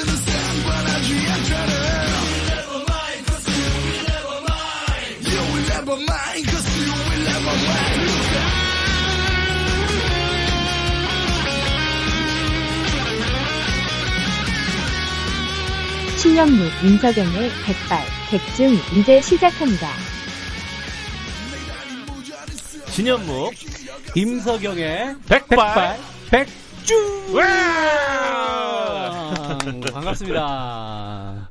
너희들은 상관하지 않잖아. You will never mind, cause you will never mind. 신현무, 임석영의 백발, 백중 이제 시작합니다. 신현무, 임석영의 백발, 백중! 반갑습니다.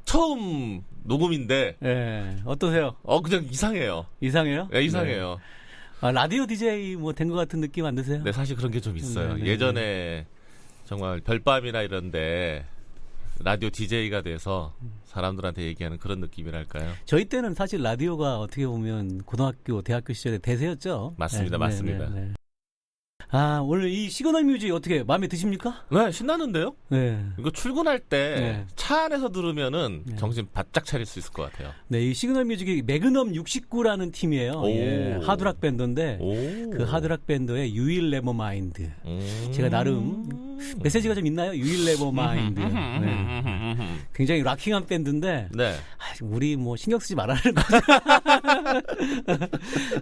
처음 녹음인데. 네, 어떠세요? 그냥 이상해요. 이상해요? 네, 이상해요. 네. 라디오 DJ 된 것 같은 느낌 안 드세요? 네, 사실 그런 게 좀 있어요. 네. 예전에 정말 별밤이나 이런데 라디오 DJ가 돼서 사람들한테 얘기하는 그런 느낌이랄까요? 저희 때는 사실 라디오가 어떻게 보면 고등학교, 대학교 시절에 대세였죠. 맞습니다, 네, 맞습니다. 네. 오늘 이 시그널 뮤직 어떻게 마음에 드십니까? 네, 신나는데요? 네. 이거 출근할 때 차 네. 안에서 들으면은 네. 정신 바짝 차릴 수 있을 것 같아요. 네, 이 시그널 뮤직이 매그넘 69라는 팀이에요. 예, 하드락 밴드인데 그 하드락 밴드의 You Will Never Mind. 제가 나름 메시지가 좀 있나요? You Will Never Mind. 네. 굉장히 락킹한 밴드인데 네. 우리 뭐 신경 쓰지 말라는 거죠.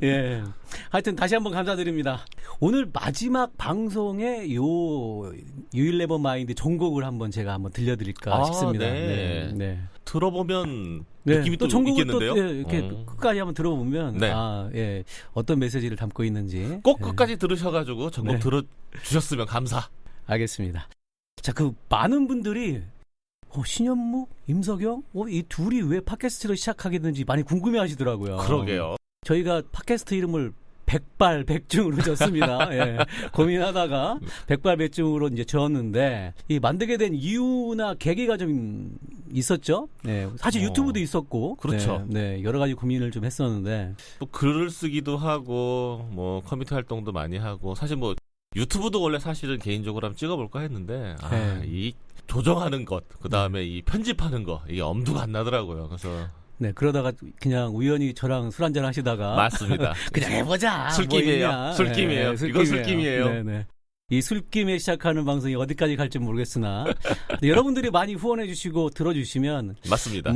예. 하여튼 다시 한번 감사드립니다. 오늘 마지막 방송에 요 You Will Never Mind 종곡을 제가 한번 들려드릴까 싶습니다. 네. 네. 들어보면 네. 느낌이 또 종곡을 있겠는데요? 또 이렇게 끝까지 한번 들어보면 네. 예, 어떤 메시지를 담고 있는지 꼭 예. 끝까지 들으셔가지고 전곡 네. 들어주셨으면 감사. 알겠습니다. 자, 그 많은 분들이 신현무, 임석영, 이 둘이 왜 팟캐스트를 시작하게 됐는지 많이 궁금해하시더라고요. 그러게요. 저희가 팟캐스트 이름을 백발 백중으로 졌습니다. 예. 고민하다가 백발 백중으로 이제 지었는데 이 만들게 된 이유나 계기가 좀 있었죠. 네. 사실 유튜브도 있었고, 그렇죠. 네, 여러 가지 고민을 좀 했었는데 또 글을 쓰기도 하고 뭐 커뮤니티 활동도 많이 하고 사실 뭐 유튜브도 원래 사실은 개인적으로 한번 찍어볼까 했는데 이 조정하는 것, 그 다음에 이 편집하는 거 이게 엄두가 안 나더라고요. 그래서 네, 그러다가 그냥 우연히 저랑 술 한잔 하시다가 맞습니다. 그냥 해보자. 술김이에요. 뭐 술김이에요. 네, 이건 술김이에요. 네네. 이 술김에 시작하는 방송이 어디까지 갈지 모르겠으나 여러분들이 많이 후원해 주시고 들어주시면 맞습니다.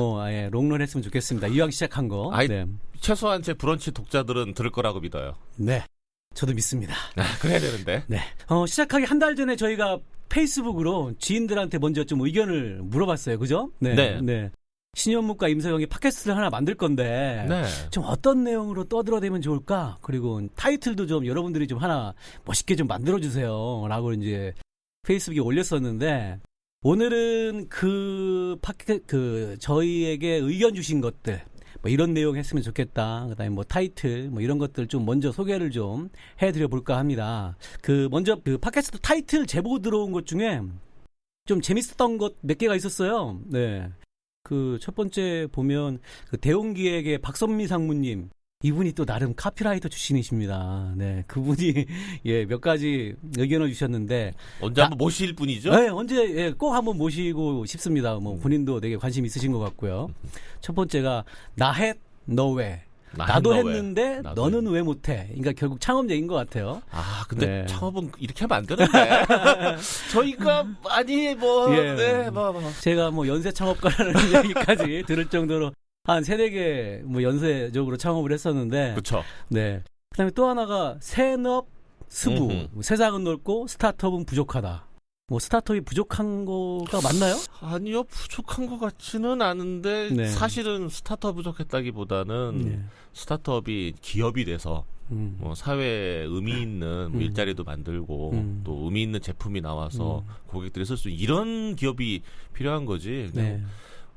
롱런 했으면 좋겠습니다. 이왕 시작한 거. 네. 최소한 제 브런치 독자들은 들을 거라고 믿어요. 네, 저도 믿습니다. 그래야 되는데. 네. 시작하기 한 달 전에 저희가 페이스북으로 지인들한테 먼저 좀 의견을 물어봤어요. 그죠? 네. 신현무과 임석영이 팟캐스트를 하나 만들 건데 좀 어떤 내용으로 떠들어대면 좋을까? 그리고 타이틀도 좀 여러분들이 좀 하나 멋있게 좀 만들어주세요. 라고 이제 페이스북에 올렸었는데 오늘은 저희에게 의견 주신 것들 뭐 이런 내용 했으면 좋겠다. 그다음에 뭐 타이틀 뭐 이런 것들 좀 먼저 소개를 좀 해드려 볼까 합니다. 먼저 팟캐스트 타이틀 제보 들어온 것 중에 좀 재밌었던 것 몇 개가 있었어요. 네. 첫 번째 보면 대웅기획의 박선미 상무님, 이분이 또 나름 카피라이터 출신이십니다. 네, 그분이 몇 가지 의견을 주셨는데 언제 한번 모실 분이죠? 네, 언제 꼭 한번 모시고 싶습니다. 뭐 본인도 되게 관심 있으신 것 같고요. 첫 번째가 나햇 너왜 나도 했는데 너는 왜 못해? 그러니까 결국 창업 얘기인 것 같아요. 근데 창업은 이렇게 하면 안 되는데. 저희가 제가 연쇄 창업가라는 얘기까지 들을 정도로 한 3-4개 연쇄적으로 창업을 했었는데. 그렇죠. 네. 그다음에 또 하나가 새업 스부. 세상은 넓고 스타트업은 부족하다. 스타트업이 부족한 거가 맞나요? 아니요, 부족한 것 같지는 않은데 사실은 스타트업 부족했다기보다는 스타트업이 기업이 돼서 사회에 의미 있는 일자리도 만들고 또 의미 있는 제품이 나와서 고객들이 쓸 수 있는 이런 기업이 필요한 거지.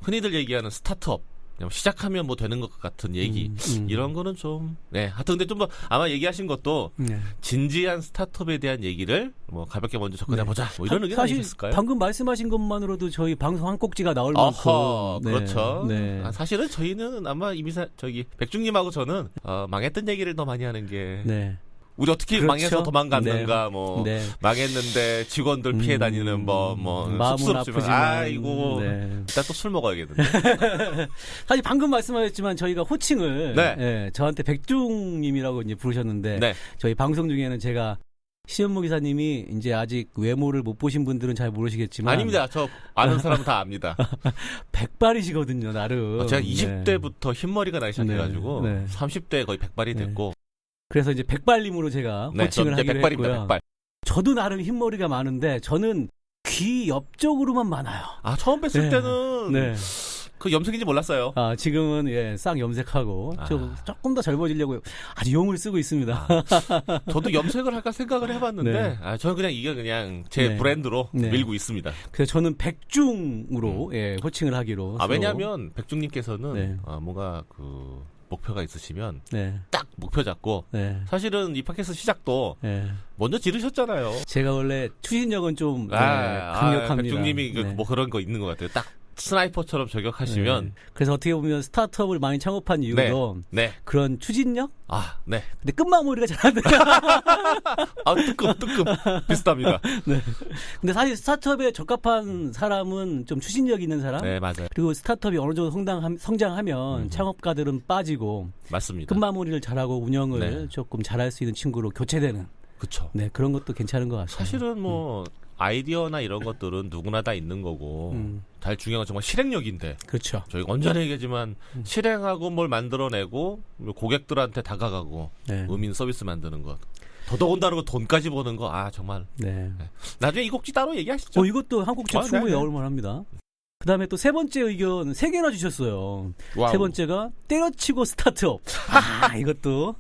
흔히들 얘기하는 스타트업 시작하면 되는 것 같은 얘기 이런 거는 좀 하여튼 근데 좀 아마 얘기하신 것도 진지한 스타트업에 대한 얘기를 가볍게 먼저 접근해 보자 이런 의견 아니셨을까요? 방금 말씀하신 것만으로도 저희 방송 한 꼭지가 나올 만큼 그렇죠. 사실은 저희는 아마 이미 백중님하고 저는 망했던 얘기를 더 많이 하는 게 우리 어떻게 망해서 도망갔는가 망했는데 직원들 피해 다니는 마음은 아프지만 아이고 일단 또 술 먹어야겠는데. 사실 방금 말씀하셨지만 저희가 호칭을 저한테 백중님이라고 이제 부르셨는데 저희 방송 중에는 제가 시현무 기사님이 이제 아직 외모를 못 보신 분들은 잘 모르시겠지만 아닙니다. 저 아는 사람은 다 압니다. 백발이시거든요, 나름. 제가 20대부터 흰머리가 나기 시작해가지고 30대에 거의 백발이 됐고 그래서 이제 백발님으로 제가 호칭을 하기로 백발입니다, 했고요. 백발. 저도 나름 흰머리가 많은데 저는 귀 옆쪽으로만 많아요. 아, 처음 뵀을 때는 그 염색인지 몰랐어요. 아, 지금은 싹 염색하고 조금 더 젊어지려고 아주 용을 쓰고 있습니다. 저도 염색을 할까 생각을 해봤는데 저는 그냥 이게 그냥 제 브랜드로 밀고 있습니다. 그래서 저는 백중으로 호칭을 하기로. 왜냐하면 백중님께서는 뭔가 그 목표가 있으시면 딱 목표 잡고 사실은 이 팟캐스트 시작도 먼저 지르셨잖아요. 제가 원래 추진력은 좀 강력합니다. 백중님이 뭐 그런 거 있는 것 같아요. 딱 스나이퍼처럼 저격하시면. 그래서 어떻게 보면 스타트업을 많이 창업한 이유도 그런 추진력? 네. 근데 끝마무리가 잘 안 돼요. 뜨끔 비슷합니다. 근데 사실 스타트업에 적합한 사람은 좀 추진력 있는 사람. 네, 맞아요. 그리고 스타트업이 어느 정도 성장하면 창업가들은 빠지고. 맞습니다. 끝마무리를 잘하고 운영을 조금 잘할 수 있는 친구로 교체되는. 그렇죠. 네, 그런 것도 괜찮은 것 같습니다. 사실은 뭐 아이디어나 이런 것들은 누구나 다 있는 거고 잘 중요한 건 정말 실행력인데. 그렇죠. 저희가 언제나 얘기하지만 실행하고 뭘 만들어내고 고객들한테 다가가고 의미 서비스 만드는 것. 더더군다나 돈까지 버는 거 정말. 나중에 이 곡지 따로 얘기하시죠. 이것도 한 곡지 충분히 나올 만합니다. 그다음에 또 세 번째 의견 3개나 주셨어요. 와우. 세 번째가 때려치고 스타트업. 이것도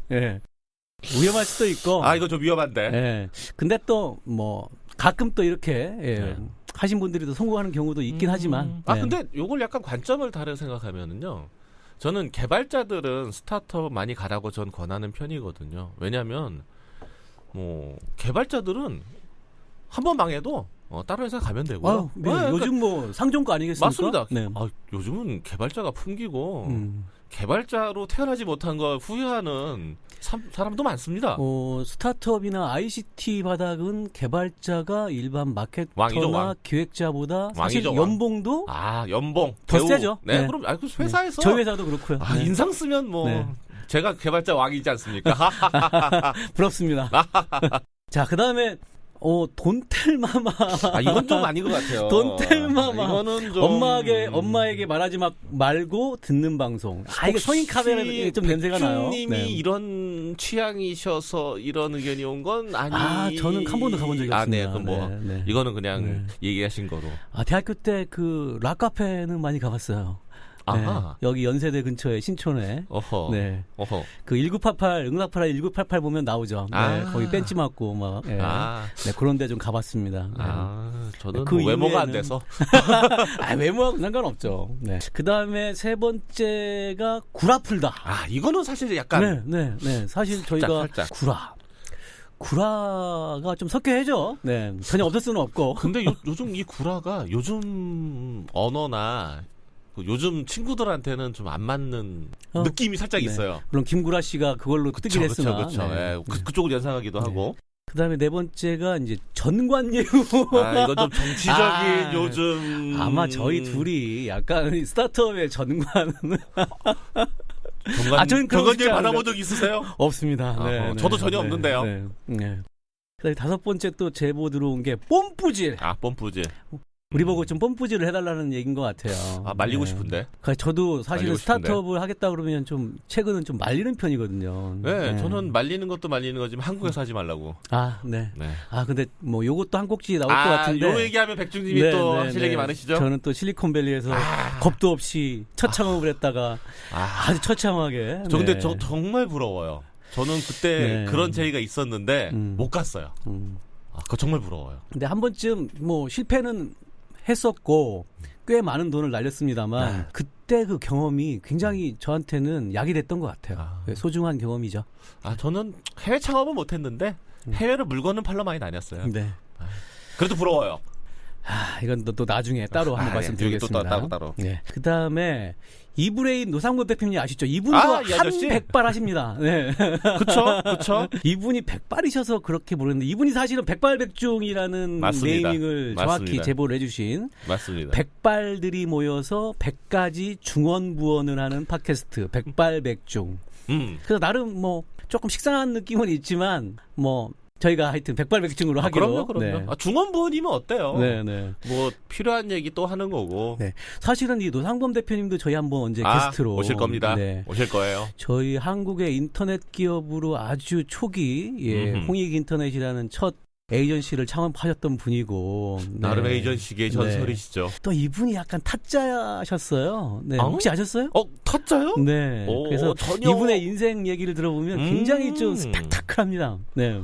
위험할 수도 있고. 이거 좀 위험한데. 근데 또 뭐 가끔 또 이렇게 하신 분들이 또 성공하는 경우도 있긴 하지만. 근데 요걸 약간 관점을 다르게 생각하면은요. 저는 개발자들은 스타트업 많이 가라고 전 권하는 편이거든요. 왜냐하면 뭐 개발자들은 한 번 망해도 다른 회사 가면 되고요. 요즘 뭐 상종가 아니겠습니까? 맞습니다. 요즘은 개발자가 풍기고 개발자로 태어나지 못한 걸 후회하는 사람도 많습니다. 스타트업이나 ICT 바닥은 개발자가 일반 마케터나 왕이죠. 기획자보다 사실 왕이죠, 연봉도 연봉 더 세죠. 그럼 회사에서 저희 회사도 그렇고요. 인상 쓰면 제가 개발자 왕이지 않습니까? 부럽습니다. 자, 그다음에 돈텔마마. 이건 좀 아닌 것 같아요. 돈텔마마. 이거는 좀 엄마에게 말하지 말고 듣는 방송. 이게 성인 카메라에 좀 냄새가 나요. 님이 이런 취향이셔서 이런 의견이 온 건 아니. 저는 한 번도 가본 적이 없습니다. 그럼 이거는 그냥 얘기하신 거로. 대학교 때 그 락카페는 많이 가봤어요. 여기 연세대 근처에 신촌에 그 1988 응답하라 1988 보면 나오죠. 거기 벤치 맞고 막 그런데 좀 가봤습니다. 저는 그 외모가 안 돼서 외모하고 상관없죠. 그 다음에 세 번째가 구라풀다. 이거는 사실 약간 사실 저희가 살짝. 구라가 좀 섞여야죠. 전혀 없을 수는 없고. 근데 요즘 이 구라가 요즘 언어나 요즘 친구들한테는 좀 안 맞는 느낌이 살짝 있어요. 물론 김구라 씨가 그걸로 뜨긴 했으나. 그렇죠. 그쪽을 연상하기도 하고. 그다음에 네 번째가 이제 전관예우. 이건 좀 정치적인 요즘. 아마 저희 둘이 약간 스타트업의 전관은. 전관예우 받아본 적 있으세요? 없습니다. 저도 전혀 없는데요. 그다음에 다섯 번째 또 제보 들어온 게 뽐뿌질. 뽐뿌질. 우리 보고 좀 뽐뿌질을 해달라는 얘기인 것 같아요. 말리고 싶은데. 저도 사실은 스타트업을 하겠다 그러면 좀 최근은 좀 말리는 편이거든요. 저는 말리는 것도 말리는 거지만 한국에서 하지 말라고. 근데 뭐 요것도 한 곡지 나올 것 같은데. 요 얘기하면 백중님이 또 실력이 많으시죠? 저는 또 실리콘밸리에서 겁도 없이 첫 창업을 했다가 아주 처참하게. 근데 저 정말 부러워요. 저는 그때 그런 제의가 있었는데 못 갔어요. 그거 정말 부러워요. 근데 한 번쯤 뭐 실패는 했었고 꽤 많은 돈을 날렸습니다만 그때 그 경험이 굉장히 저한테는 약이 됐던 것 같아요. 소중한 경험이죠. 저는 해외 창업은 못했는데 해외로 물건은 팔러 많이 다녔어요. 그래도 부러워요. 이건 또 나중에 따로 한번 말씀드리겠습니다. 따로. 그 다음에 이브레인 노상무 대표님 아시죠? 이분도 한 백발 하십니다. 그쵸. 이분이 백발이셔서 그렇게 모르는데 이분이 사실은 백발백중이라는 네이밍을 정확히 제보를 해주신 맞습니다. 백발들이 모여서 100가지 중언부언을 하는 팟캐스트 백발백중. 그래서 나름 뭐 조금 식상한 느낌은 있지만 뭐 저희가 하여튼 백발백중으로 하기로. 그럼요. 네. 중원부원이면 어때요? 네. 뭐 필요한 얘기 또 하는 거고. 네. 사실은 이 노상범 대표님도 저희 한번 언제 게스트로 오실 겁니다. 네. 오실 거예요. 저희 한국의 인터넷 기업으로 아주 초기 홍익 인터넷이라는 첫 에이전시를 창업하셨던 분이고 나름 네. 에이전시계의 전설이시죠. 네. 또 이분이 약간 타짜셨어요. 네. 혹시 아셨어요? 타짜요? 네. 그래서 전혀... 이분의 인생 얘기를 들어보면 굉장히 좀 스펙타클합니다. 네.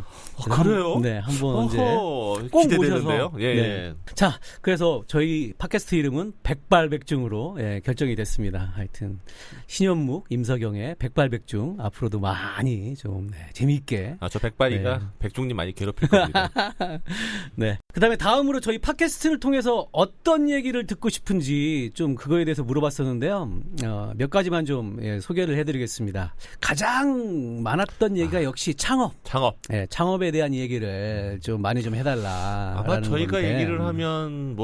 그래요? 네, 한번 언제 꼭 기대되는데요. 모셔서. 예. 네. 자, 그래서 저희 팟캐스트 이름은 백발백중으로 결정이 됐습니다. 하여튼 신현묵, 임석영의 백발백중 앞으로도 많이 좀 재미있게. 저 백발이가 백중님 많이 괴롭힐 겁니다. 네. 그다음에 다음으로 저희 팟캐스트를 통해서 어떤 얘기를 듣고 싶은지 좀 그거에 대해서 물어봤었는데요. 몇 가지만 좀 소개를 해드리겠습니다. 가장 많았던 얘기가 역시 창업. 네, 창업에 대한 얘기를 좀 많이 좀 해달라. 아마 저희가 건데. 얘기를 하면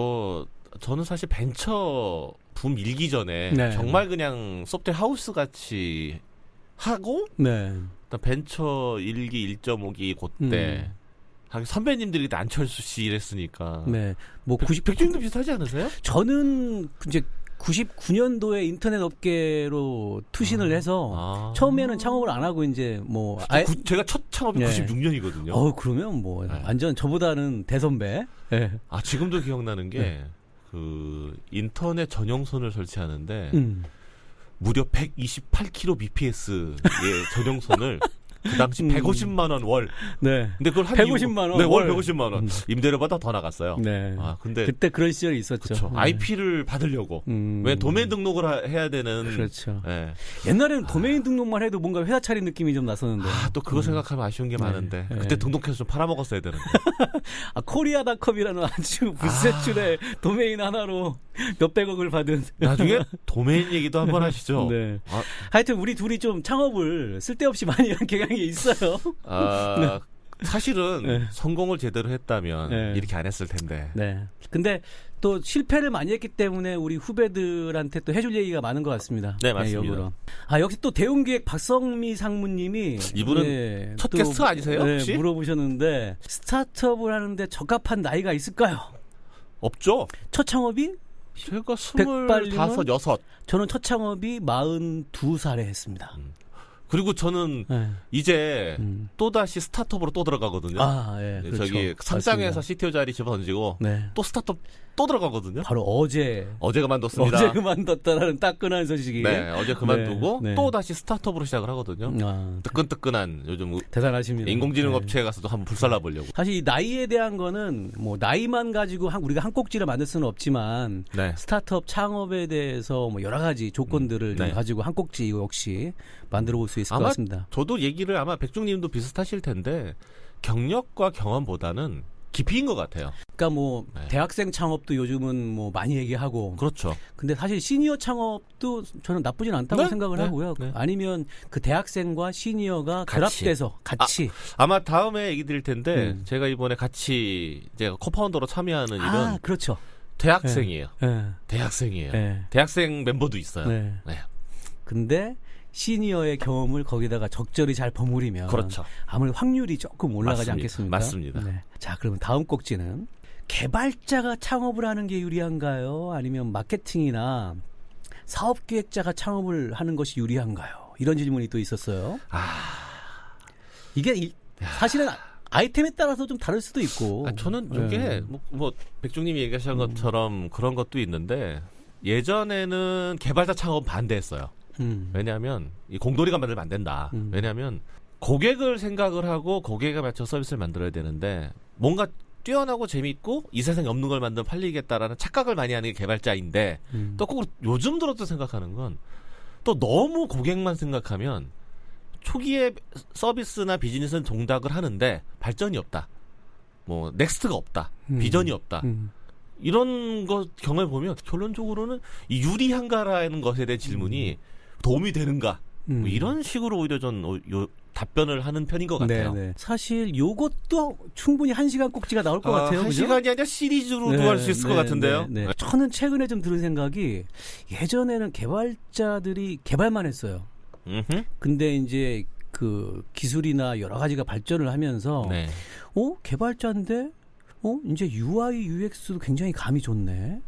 저는 사실 벤처 붐 일기 전에 네. 정말 그냥 소프트웨어 하우스 같이 하고 네. 벤처 1기 1.5기 그때 선배님들이 안철수 씨 이랬으니까. 네. 뭐 백중도 비슷하지 않으세요? 저는 이제 99년도에 인터넷 업계로 투신을 해서 처음에는 창업을 안 하고 이제 뭐 제가 첫 창업이 네. 96년이거든요. 그러면 뭐 완전 저보다는 대선배. 네. 지금도 기억나는 게 그 인터넷 전용선을 설치하는데 무려 128kbps의 전용선을 그 당시 150만 원 월. 네. 근데 그걸 150만 원. 네, 월 150만 원. 임대료보다 더 나갔어요. 네. 근데 그때 그런 시절이 있었죠. 그렇죠. IP를 받으려고. 왜 도메인 등록을 해야 되는. 그렇죠. 네. 옛날에는 도메인 등록만 해도 뭔가 회사 차린 느낌이 좀 났었는데. 또 그거 생각하면 아쉬운 게 많은데. 그때 등록해서 좀 팔아먹었어야 되는데. 코리아닷컴이라는 아주 부세출의 도메인 하나로 몇백억을 받은. 나중에 도메인 얘기도 한번 하시죠. 네. 하여튼 우리 둘이 좀 창업을 쓸데없이 많이 한 경향이 있어요. 네. 사실은 성공을 제대로 했다면 이렇게 안 했을 텐데. 네. 근데 또 실패를 많이 했기 때문에 우리 후배들한테 또 해줄 얘기가 많은 것 같습니다. 네, 맞습니다. 역시 또 대웅기획 박성미 상무님이 이분은 첫 게스트 아니세요? 혹시? 물어보셨는데 스타트업을 하는데 적합한 나이가 있을까요? 없죠. 첫 창업이? 제가 25, 6. 저는 첫 창업이 42살에 했습니다. 그리고 저는 이제 또다시 스타트업으로 또 들어가거든요. 그렇죠. 저기 상장에서 CTO 자리 집어던지고 또 스타트업 또 들어가거든요. 바로 어제 그만뒀습니다. 어제 그만뒀다라는 따끈한 소식이. 네, 어제 그만두고 또 다시 스타트업으로 시작을 하거든요. 뜨끈뜨끈한 요즘 대단하십니다. 인공지능 업체에 가서도 한번 불살라 보려고. 사실 이 나이에 대한 거는 뭐 나이만 가지고 우리가 한 꼭지를 만들 수는 없지만 스타트업 창업에 대해서 뭐 여러 가지 조건들을 좀 가지고 한 꼭지 역시 만들어 볼 수 있을 것 같습니다. 저도 얘기를 아마 백중님도 비슷하실 텐데 경력과 경험보다는 깊이인 것 같아요. 그러니까 뭐 대학생 창업도 요즘은 뭐 많이 얘기하고 그렇죠. 근데 사실 시니어 창업도 저는 나쁘진 않다고 생각을 하고요. 아니면 그 대학생과 시니어가 결합돼서 같이 아마 다음에 얘기 드릴 텐데 제가 이번에 같이 제가 코파운더로 참여하는 일은 그렇죠. 대학생이에요. 대학생이에요. 대학생 멤버도 있어요. 근데 시니어의 경험을 거기다가 적절히 잘 버무리면 그렇죠. 아무래도 확률이 조금 올라가지 않겠습니까? 맞습니다. 자, 그러면 다음 꼭지는 개발자가 창업을 하는 게 유리한가요? 아니면 마케팅이나 사업기획자가 창업을 하는 것이 유리한가요? 이런 질문이 또 있었어요. 이게 사실은 아이템에 따라서 좀 다를 수도 있고. 저는 이게 뭐 백중님이 얘기하신 것처럼 그런 것도 있는데 예전에는 개발자 창업 반대했어요. 왜냐하면 이 공돌이가 만들면 안 된다. 왜냐하면 고객을 생각을 하고 고객에 맞춰 서비스를 만들어야 되는데 뭔가 뛰어나고 재밌고 이 세상에 없는 걸 만들면 팔리겠다라는 착각을 많이 하는 게 개발자인데 또 꼭 요즘 들어도 생각하는 건 또 너무 고객만 생각하면 초기에 서비스나 비즈니스는 동작을 하는데 발전이 없다. 뭐 넥스트가 없다. 비전이 없다. 이런 것 경험을 보면 결론적으로는 이 유리한가라는 것에 대한 질문이 도움이 되는가? 뭐 이런 식으로 오히려 전 답변을 하는 편인 것 같아요. 네네. 사실 요것도 충분히 1시간 꼭지가 나올 것 같아요. 1시간이 아니라 시리즈로도 할 수 있을 것 같은데요. 저는 최근에 좀 들은 생각이 예전에는 개발자들이 개발만 했어요. 근데 이제 그 기술이나 여러 가지가 발전을 하면서 네. 개발자인데 이제 UI UX도 굉장히 감이 좋네.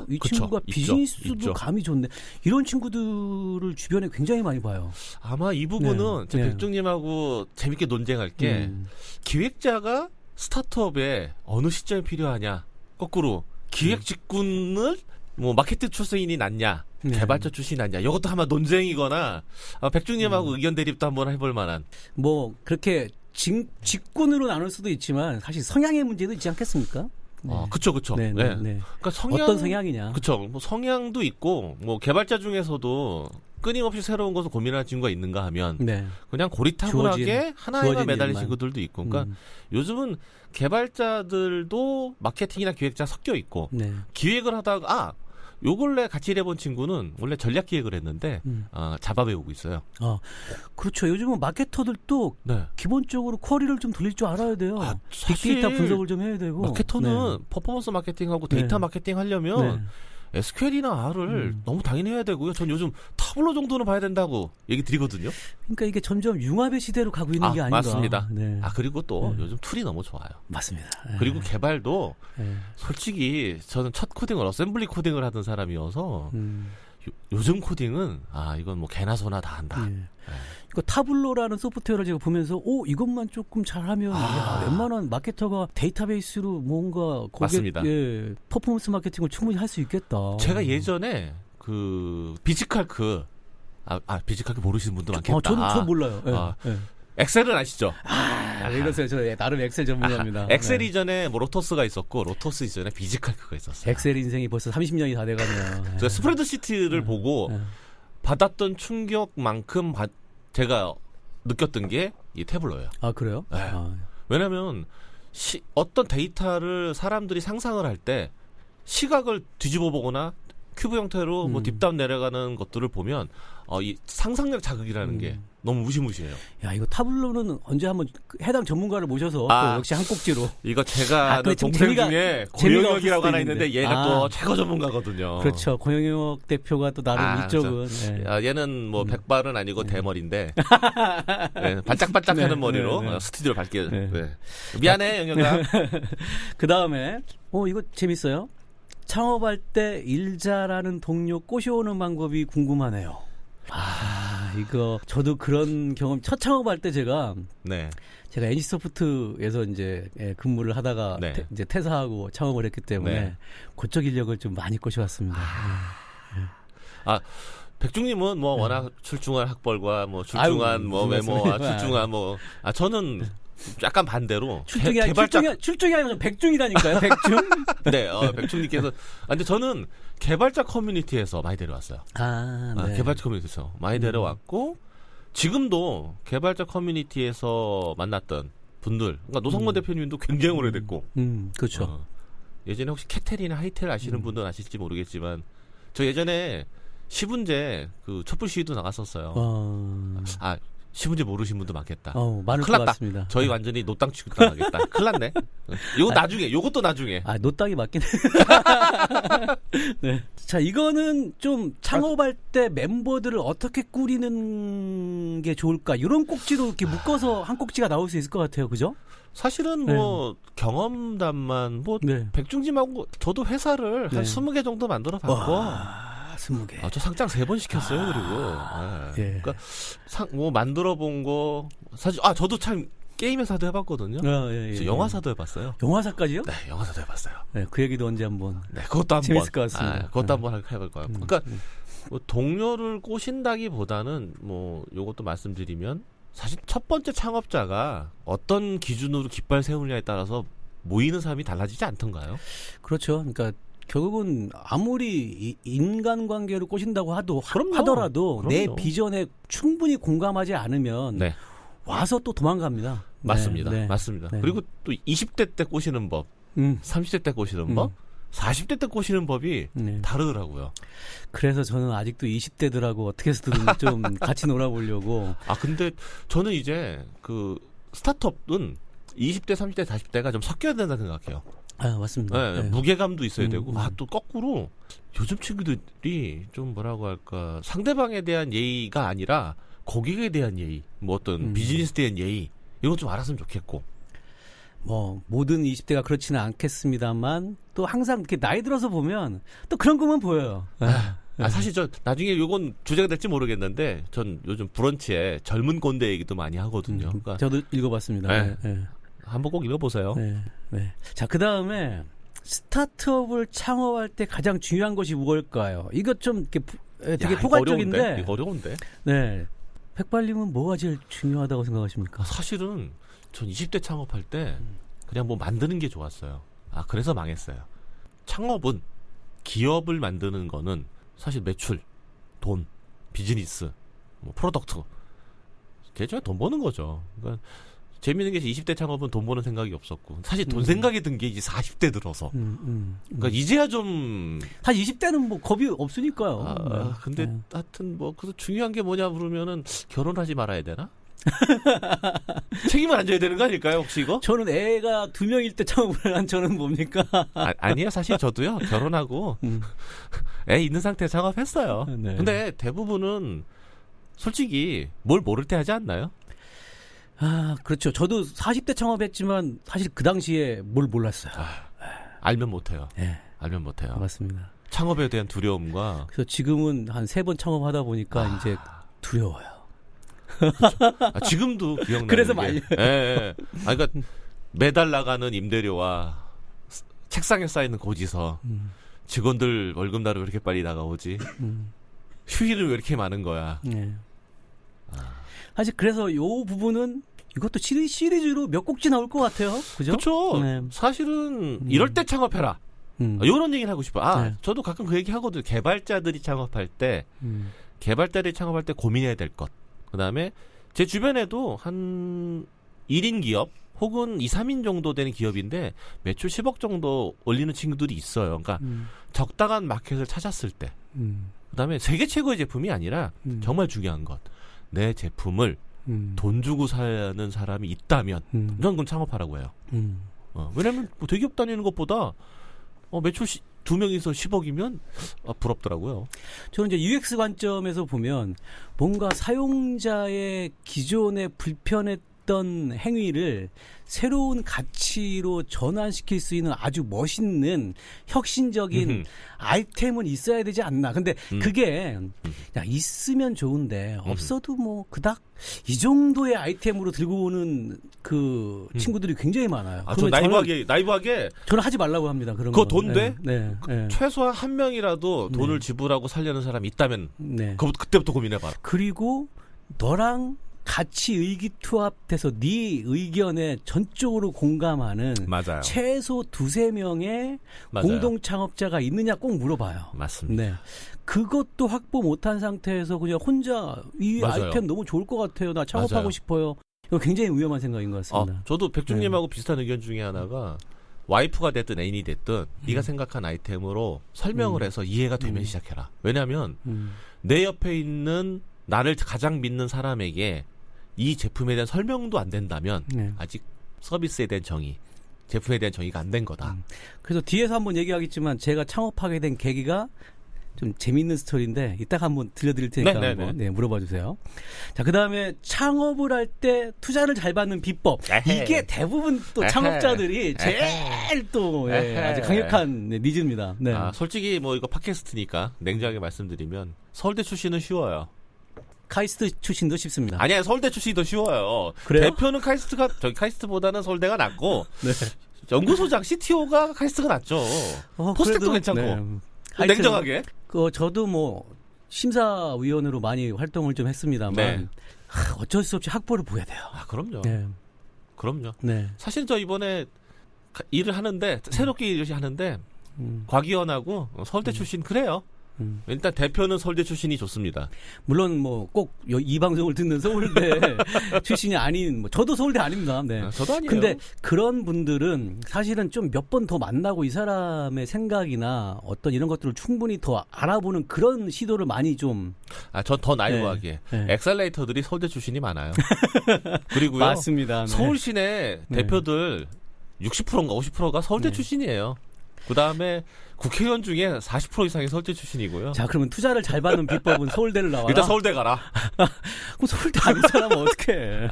이 그쵸. 친구가 있죠. 비즈니스도 있죠. 감이 좋네. 이런 친구들을 주변에 굉장히 많이 봐요. 아마 이 부분은 네. 백중님하고 재밌게 논쟁할 게 기획자가 스타트업에 어느 시점에 필요하냐. 거꾸로 기획 직군을 뭐 마케팅 출신이 낫냐, 개발자 출신이 낫냐. 이것도 아마 논쟁이거나 백중님하고 의견 대립도 한번 해볼 만한. 뭐 그렇게 직군으로 나눌 수도 있지만 사실 성향의 문제도 있지 않겠습니까? 네. 그쵸. 네. 그러니까 어떤 성향이냐? 그쵸. 뭐 성향도 있고, 뭐 개발자 중에서도 끊임없이 새로운 것을 고민하는 친구가 있는가 하면, 그냥 고리타분하게 하나에만 매달린 친구들도 있고, 그러니까 요즘은 개발자들도 마케팅이나 기획자 섞여 있고, 기획을 하다가 요 근래 같이 일해본 친구는 원래 전략 기획을 했는데 자바 배우고 있어요. 그렇죠. 요즘은 마케터들도 기본적으로 쿼리를 좀 돌릴 줄 알아야 돼요. 빅데이터 분석을 좀 해야 되고. 마케터는 퍼포먼스 마케팅하고 데이터 마케팅 하려면 SQL이나 R을 너무 당연히 해야 되고요. 전 요즘 타블로 정도는 봐야 된다고 얘기 드리거든요. 그러니까 이게 점점 융합의 시대로 가고 있는 게 아닌가. 맞습니다. 그리고 또 요즘 툴이 너무 좋아요. 맞습니다. 그리고 개발도 솔직히 저는 첫 코딩을 어셈블리 코딩을 하던 사람이어서 요즘 코딩은 이건 뭐 개나 소나 다 한다. 그 타블로라는 소프트웨어를 제가 보면서 이것만 조금 잘하면 웬만한 마케터가 데이터베이스로 뭔가 맞습니다. 퍼포먼스 마케팅을 충분히 할 수 있겠다. 제가 예전에 그 비즈칼크 비즈칼크 모르시는 분도 많겠다. 저는 몰라요. 엑셀은 아시죠? 왜 이러세요? 저 나름 엑셀 전문가입니다. 엑셀 이전에 뭐 로터스가 있었고 로터스 이전에 비즈칼크가 있었어요. 엑셀 인생이 벌써 30년이 다 돼가네요. 제가 스프레드시트를 보고 받았던 충격만큼 제가 느꼈던 게 이 태블러예요. 그래요? 왜냐하면 어떤 데이터를 사람들이 상상을 할 때 시각을 뒤집어 보거나 큐브 형태로 뭐 딥다운 내려가는 것들을 보면 이 상상력 자극이라는 게 너무 무시무시해요. 야, 이거 타블로는 언제 한번 해당 전문가를 모셔서 또 역시 한 꼭지로. 이거 제가 아는 동생 중에 고영혁이라고 하나 있는데 얘가 또 최고 전문가거든요. 그렇죠. 고영혁 대표가 또 나름 이쪽은. 얘는 뭐 백발은 아니고 대머리인데 반짝반짝하는 머리로 스튜디오를 밝게. 미안해 영혁아. 그 다음에 이거 재밌어요. 창업할 때 일 잘하는 동료 꼬셔오는 방법이 궁금하네요. 이거 저도 그런 경험 첫 창업할 때 제가 NC소프트에서 이제 근무를 하다가 이제 퇴사하고 창업을 했기 때문에 그쪽 인력을 좀 많이 꼬셔왔습니다. 백중님은 뭐 워낙 출중한 학벌과 뭐 출중한 뭐 외모와 출중한 저는 약간 반대로 출중이 아니라 백중이라니까요. 백중. 백중님께서 근데 저는 개발자 커뮤니티에서 많이 데려왔어요. 개발자 커뮤니티에서 많이 데려왔고 지금도 개발자 커뮤니티에서 만났던 분들, 그러니까 노성문 대표님도 굉장히 오래됐고, 그렇죠. 예전에 혹시 캐텔이나 하이텔 아시는 분들은 아실지 모르겠지만 저 예전에 시분제 그 촛불 시위도 나갔었어요. 시분제 모르신 분도 많겠다. 많을 것 같습니다. 저희 완전히 노땅 취급 당하겠다. 큰일 났네. 요것도 나중에. 노땅이 맞긴 해. 자, 이거는 좀 창업할 때 멤버들을 어떻게 꾸리는 게 좋을까? 이런 꼭지로 이렇게 묶어서 한 꼭지가 나올 수 있을 것 같아요. 그죠? 사실은 뭐 경험담만 백중짐하고 저도 회사를 한 20개 정도 만들어 봤고 20개. 저 상장 3번 시켰어요. 그리고 그러니까 뭐 만들어 본 거 사실 저도 참 게임 회사도 해봤거든요. 영화사도 해봤어요. 영화사까지요? 네, 영화사도 해봤어요. 그 얘기도 언제 한번. 그것도 한번 재밌을 것 같습니다. 그것도 한번 해볼 거예요. 그러니까 뭐 동료를 꼬신다기보다는 뭐 요것도 말씀드리면 사실 첫 번째 창업자가 어떤 기준으로 깃발 세우느냐에 따라서 모이는 사람이 달라지지 않던가요? 그렇죠. 그러니까. 결국은 아무리 인간관계를 꼬신다고 하더라도 내 비전에 충분히 공감하지 않으면 와서 또 도망갑니다. 맞습니다. 맞습니다. 그리고 또 20대 때 꼬시는 법, 30대 때 꼬시는 법, 40대 때 꼬시는 법이 다르더라고요. 그래서 저는 아직도 20대들하고 어떻게 해서든 좀 같이 놀아보려고. 근데 저는 이제 그 스타트업은 20대, 30대, 40대가 좀 섞여야 된다 생각해요. 맞습니다. 무게감도 있어야 되고 또 거꾸로 요즘 친구들이 좀 뭐라고 할까 상대방에 대한 예의가 아니라 고객에 대한 예의, 뭐 어떤 비즈니스에 대한 예의 이거 좀 알았으면 좋겠고. 뭐 모든 20대가 그렇지는 않겠습니다만 또 항상 이렇게 나이 들어서 보면 또 그런 것만 보여요. 사실 저 나중에 요건 주제가 될지 모르겠는데 전 요즘 브런치에 젊은 꼰대 얘기도 많이 하거든요. 그러니까 저도 읽어봤습니다. 네. 네. 한번 꼭 읽어보세요. 네. 네. 자, 그 다음에 스타트업을 창업할 때 가장 중요한 것이 무엇일까요? 이거 좀 이렇게 되게 포괄적인데. 이거 어려운데. 네. 백발님은 뭐가 제일 중요하다고 생각하십니까? 사실은 전 20대 창업할 때 그냥 뭐 만드는 게 좋았어요. 그래서 망했어요. 창업은 기업을 만드는 거는 사실 매출, 돈, 비즈니스, 뭐 프로덕트 개인적으로 돈 버는 거죠. 그러니까 재미있는 게 20대 창업은 돈 버는 생각이 없었고 사실 돈 생각이 든 게 이제 40대 들어서 그러니까 이제야 좀 한 20대는 뭐 겁이 없으니까요. 근데 하여튼 뭐 그래서 중요한 게 뭐냐 그러면은 결혼하지 말아야 되나? 책임을 안 져야 되는 거 아닐까요 혹시 이거? 저는 애가 2명일 때 창업을 한 저는 뭡니까? 아니요 사실 저도요 결혼하고 애 있는 상태에 창업했어요. 네. 근데 대부분은 솔직히 뭘 모를 때 하지 않나요? 그렇죠. 저도 40대 창업했지만 사실 그 당시에 뭘 몰랐어요. 알면 못해요. 네. 알면 못해요. 맞습니다. 창업에 대한 두려움과 그래서 지금은 한 3번 창업하다 보니까 이제 두려워요. 지금도 기억나는 그래서 게 말려. 예. 그러니까 매달 나가는 임대료와 책상에 쌓이는 고지서 직원들 월급날은 왜 이렇게 빨리 나가오지? 휴일은 왜 이렇게 많은 거야? 네. 사실 그래서 요 부분은 이것도 시리즈로 몇 곡지 나올 것 같아요. 그죠? 그렇죠. 네. 사실은 이럴 때 창업해라. 이런 얘기를 하고 싶어요. 네. 저도 가끔 그 얘기 하거든요. 개발자들이 창업할 때 고민해야 될 것. 그다음에 제 주변에도 한 1인 기업 혹은 2, 3인 정도 되는 기업인데 매출 10억 정도 올리는 친구들이 있어요. 그러니까 적당한 마켓을 찾았을 때. 그다음에 세계 최고의 제품이 아니라 정말 중요한 것. 내 제품을 돈 주고 사는 사람이 있다면 저는 그건 창업하라고 해요. 왜냐하면 뭐 대기업 다니는 것보다 매출 2명이서 10억이면 부럽더라고요. 저는 이제 UX 관점에서 보면 뭔가 사용자의 기존에 불편했던 행위를 새로운 가치로 전환시킬 수 있는 아주 멋있는 혁신적인 아이템은 있어야 되지 않나. 근데 그게 있으면 좋은데 없어도 뭐 그닥 이 정도의 아이템으로 들고 오는 그 친구들이 굉장히 많아요. 저 나이브하게 저는 하지 말라고 합니다. 그런 그거 거. 돈 돼? 네. 네. 최소한 한 명이라도 돈을 지불하고 살려는 사람이 있다면 그때부터 고민해봐. 그리고 너랑 같이 의기투합돼서 네 의견에 전적으로 공감하는 맞아요. 최소 2-3명의 공동 창업자가 있느냐 꼭 물어봐요. 맞습니다. 네. 그것도 확보 못한 상태에서 그냥 혼자 이 맞아요. 아이템 너무 좋을 것 같아요. 나 창업하고 맞아요. 싶어요. 이거 굉장히 위험한 생각인 것 같습니다. 저도 백중님하고 비슷한 의견 중에 하나가 와이프가 됐든 애인이 됐든 네가 생각한 아이템으로 설명을 해서 이해가 되면 시작해라. 왜냐하면 내 옆에 있는 나를 가장 믿는 사람에게 이 제품에 대한 설명도 안 된다면 아직 서비스에 대한 정의, 제품에 대한 정의가 안 된 거다. 그래서 뒤에서 한번 얘기하겠지만 제가 창업하게 된 계기가 좀 재미있는 스토리인데 이따가 한번 들려드릴 테니까 한번 물어봐 주세요. 자, 그다음에 창업을 할 때 투자를 잘 받는 비법. 이게 대부분 또 창업자들이 제일 또 아주 강력한 니즈입니다. 네. 솔직히 뭐 이거 팟캐스트니까 냉정하게 말씀드리면 서울대 출신은 쉬워요. 카이스트 출신도 쉽습니다. 아니야, 서울대 출신이 더 쉬워요. 그래요? 대표는 카이스트보다는 서울대가 낫고 연구소장 CTO가 카이스트가 낫죠. 포스텍도 괜찮고. 냉정하게. 저도 뭐 심사위원으로 많이 활동을 좀 했습니다만 어쩔 수 없이 학벌을 보여야 돼요. 그럼요. 네. 그럼요. 네. 사실 저 이번에 일을 하는데 새롭게 일을 하는데 과기원하고 서울대 출신 그래요. 일단 대표는 서울대 출신이 좋습니다. 물론 뭐 꼭 이 방송을 듣는 서울대 출신이 아닌 저도 서울대 아닙니다. 네. 저도 아니에요. 근데 그런 분들은 사실은 좀 몇 번 더 만나고 이 사람의 생각이나 어떤 이런 것들을 충분히 더 알아보는 그런 시도를 많이 좀 전 더 나이브하게 엑셀레이터들이 서울대 출신이 많아요. 그리고요. 맞습니다. 네. 서울 시내 대표들 60%인가 50%가 서울대 출신이에요. 그다음에 국회의원 중에 40% 이상이 서울대 출신이고요. 자, 그러면 투자를 잘 받는 비법은 서울대를 나와라. 일단 서울대 가라. 그럼 서울대 아닌 사람은 어떡해.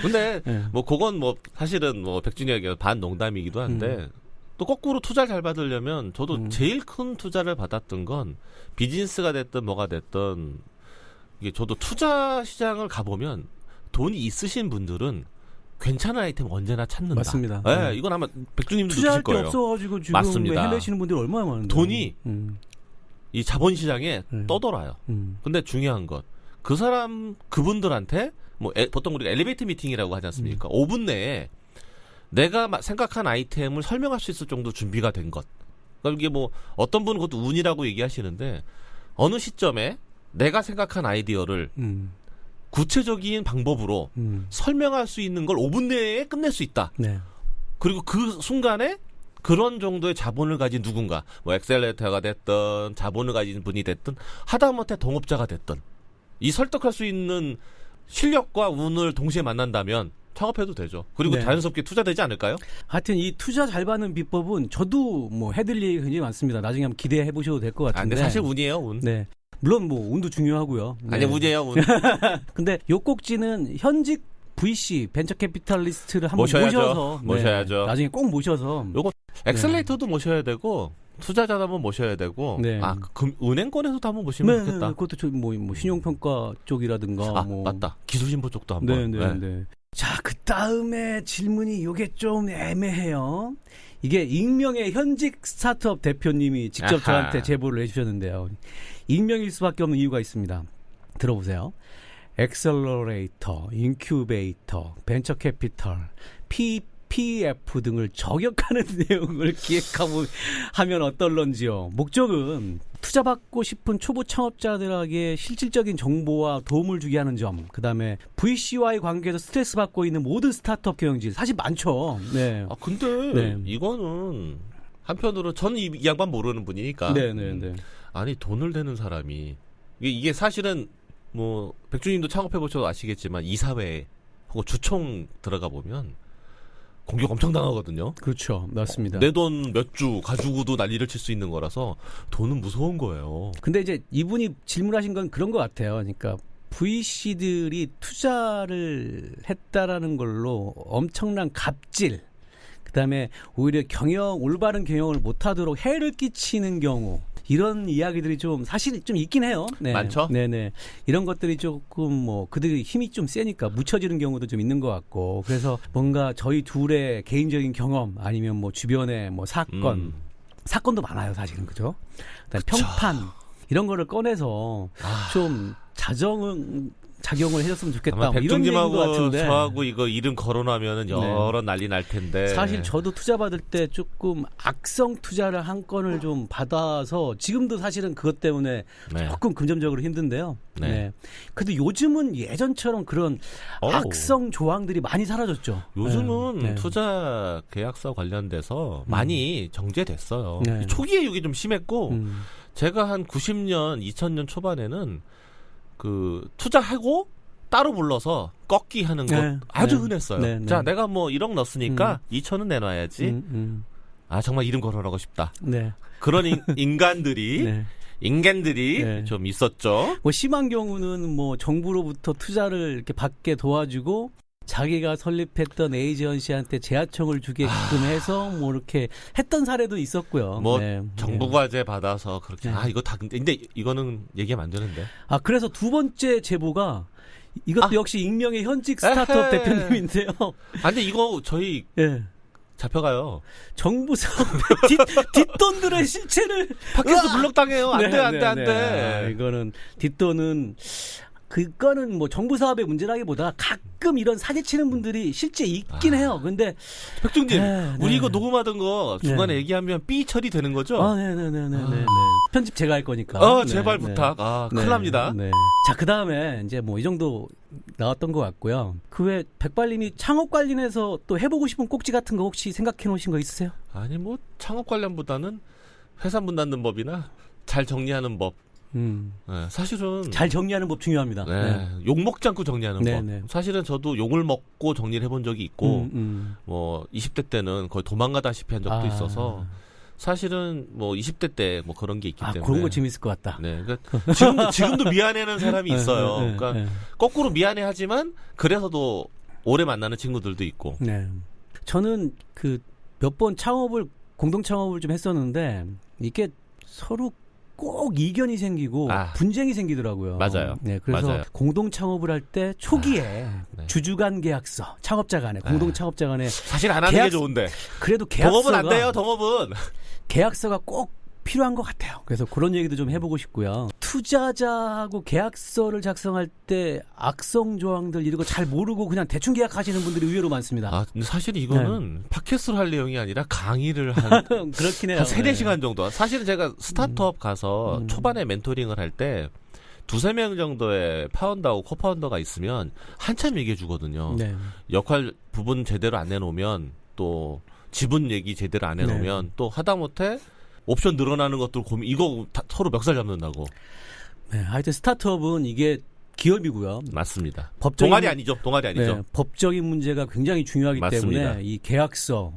근데 네. 뭐 그건 뭐 사실은 뭐 백준이에게 반 농담이기도 한데 또 거꾸로 투자를 잘 받으려면 저도 제일 큰 투자를 받았던 건 비즈니스가 됐든 뭐가 됐든 이게 저도 투자 시장을 가보면 돈이 있으신 분들은 괜찮은 아이템 언제나 찾는다. 맞습니다. 네, 이건 아마 백준님도 느끼실 투자할 게 거예요. 없어가지고 지금 맞습니다. 헤매시는 분들이 얼마나 많은데. 돈이 이 자본시장에 떠돌아요. 근데 중요한 것, 그 사람 그분들한테 뭐 보통 우리가 엘리베이터 미팅이라고 하지 않습니까? 5분 내에 내가 생각한 아이템을 설명할 수 있을 정도 준비가 된 것. 그러니까 이게 뭐 어떤 분은 그것도 운이라고 얘기하시는데 어느 시점에 내가 생각한 아이디어를 구체적인 방법으로 설명할 수 있는 걸 5분 내에 끝낼 수 있다. 네. 그리고 그 순간에 그런 정도의 자본을 가진 누군가, 뭐 엑셀레이터가 됐든 자본을 가진 분이 됐든 하다못해 동업자가 됐든 이 설득할 수 있는 실력과 운을 동시에 만난다면 창업해도 되죠. 그리고 네. 자연스럽게 투자되지 않을까요? 하여튼 이 투자 잘 받는 비법은 저도 뭐 해드릴 얘기 굉장히 많습니다. 나중에 한번 기대해 보셔도 될 것 같은데. 근데 사실 운이에요, 운. 네. 물론 뭐 운도 중요하고요. 네. 아니, 운이에요, 운. 근데 요 꼭지는 현직 VC 벤처 캐피탈리스트를 한번 모셔야죠. 모셔야죠. 나중에 꼭 모셔서 요거 엑셀레이터도 모셔야 되고 투자자도 한번 모셔야 되고 네. 은행권에서도 한번 모시면 좋겠다. 네, 그것도 뭐 신용평가 쪽이라든가 뭐 맞다. 기술신보 쪽도 한번. 네. 자, 그 다음에 질문이 요게 좀 애매해요. 이게 익명의 현직 스타트업 대표님이 직접 저한테 제보를 해주셨는데요. 익명일 수밖에 없는 이유가 있습니다. 들어보세요. 엑셀러레이터, 인큐베이터, 벤처 캐피털, PPF 등을 저격하는 내용을 기획하고 하면 어떨런지요. 목적은 투자받고 싶은 초보 창업자들에게 실질적인 정보와 도움을 주게 하는 점, 그 다음에 VC와의 관계에서 스트레스 받고 있는 모든 스타트업 경영진 사실 많죠. 네. 근데 이거는 한편으로 저는 이 양반 모르는 분이니까. 네. 아니, 돈을 대는 사람이 이게 사실은 뭐 백준님도 창업해 보셔도 아시겠지만 이사회 혹은 주총 들어가 보면 공격 엄청 당하거든요. 그렇죠. 맞습니다. 내 돈 몇 주 가지고도 난리를 칠 수 있는 거라서 돈은 무서운 거예요. 근데 이제 이분이 질문하신 건 그런 것 같아요. 그러니까 VC들이 투자를 했다라는 걸로 엄청난 갑질, 그다음에 오히려 올바른 경영을 못하도록 해를 끼치는 경우, 이런 이야기들이 좀 사실 좀 있긴 해요. 네. 많죠? 네네. 이런 것들이 조금 뭐 그들이 힘이 좀 세니까 묻혀지는 경우도 좀 있는 것 같고, 그래서 뭔가 저희 둘의 개인적인 경험 아니면 뭐 주변의 뭐 사건도 많아요, 사실은. 그죠? 그다음에 평판 이런 거를 꺼내서 좀 작용을 해줬으면 좋겠다. 아마 뭐 이런 얘기인 것 백종님하고 같은데. 저하고 이거 이름 거론하면은 여러 난리 날 텐데. 사실 저도 투자 받을 때 조금 악성 투자를 한 건을 좀 받아서 지금도 사실은 그것 때문에 조금 금전적으로 힘든데요. 네. 그래도 요즘은 예전처럼 그런 악성 조항들이 많이 사라졌죠. 요즘은 투자 계약서 관련돼서 많이 정제됐어요. 초기에 이게 좀 심했고 제가 한 90년, 2000년 초반에는 그 투자하고 따로 불러서 꺾기 하는 것 아주 흔했어요. 자, 내가 뭐 1억 넣었으니까 2천은 내놔야지. 정말 이름 거론하고 싶다. 그런 인간들이 좀 있었죠. 뭐 심한 경우는 뭐 정부로부터 투자를 이렇게 받게 도와주고 자기가 설립했던 에이전시한테 재하청을 주게끔 해서 뭐 이렇게 했던 사례도 있었고요. 뭐 정부 과제 받아서 그렇게 이거 다 근데 이거는 얘기하면 안 되는데. 그래서 두 번째 제보가 이것도 역시 익명의 현직 스타트업 대표님인데요. 근데 이거 저희 잡혀가요. 정부 사업 뒷돈들의 실체를 팟캐스트 블록당해요. 안 돼. 이거는 뒷돈은 그거는 뭐 정부 사업의 문제라기보다 가끔 이런 사기치는 분들이 실제 있긴 해요. 근데 백종진, 우리 이거 녹음하던 거 중간에 얘기하면 삐 처리되는 거죠? 네네네네. 편집 제가 할 거니까. 제발 부탁. 큰일 납니다. 자, 그 다음에 이제 뭐 이 정도 나왔던 것 같고요. 그 외 백발님이 창업 관련해서 또 해보고 싶은 꼭지 같은 거 혹시 생각해 놓으신 거 있으세요? 아니 뭐 창업 관련보다는 회사 문 닫는 법이나 잘 정리하는 법. 사실은 잘 정리하는 법 중요합니다. 욕 먹지 않고 정리하는 법. 사실은 저도 욕을 먹고 정리를 해본 적이 있고 뭐 20대 때는 거의 도망가다시피 한 적도 있어서 사실은 뭐 20대 때 뭐 그런 게 있기 때문에 그런 거 재밌을 것 같다. 네, 그러니까 지금도 미안해하는 사람이 있어요. 그러니까 거꾸로 미안해하지만 그래서도 오래 만나는 친구들도 있고. 네, 저는 그 몇 번 공동 창업을 좀 했었는데 이게 서로 꼭 이견이 생기고 분쟁이 생기더라고요. 맞아요. 네, 그래서 맞아요. 공동 창업을 할 때 초기에 주주 간 계약서, 창업자 간에 공동 창업자 간에 사실 안 하는 게 좋은데. 그래도 계약서가 동업은 안 돼요. 동업은 계약서가 꼭 필요한 것 같아요. 그래서 그런 얘기도 좀 해보고 싶고요. 투자자하고 계약서를 작성할 때 악성 조항들 이런 거 잘 모르고 그냥 대충 계약하시는 분들이 의외로 많습니다. 근데 사실 이거는 팟캐스트를 할 내용이 아니라 강의를 한 그렇긴 해요. 한 3-4시간 정도. 사실은 제가 스타트업 가서 초반에 멘토링을 할 때 2-3명 정도의 파운더하고 코파운더가 있으면 한참 얘기해 주거든요. 네. 역할 부분 제대로 안 내놓으면 또 지분 얘기 제대로 안 해놓으면 또 하다못해 옵션 늘어나는 것들 고민, 이거 서로 멱살 잡는다고. 네, 하여튼 스타트업은 이게 기업이고요. 맞습니다. 동아리 아니죠. 네, 법적인 문제가 굉장히 중요하기 맞습니다. 때문에 이 계약서,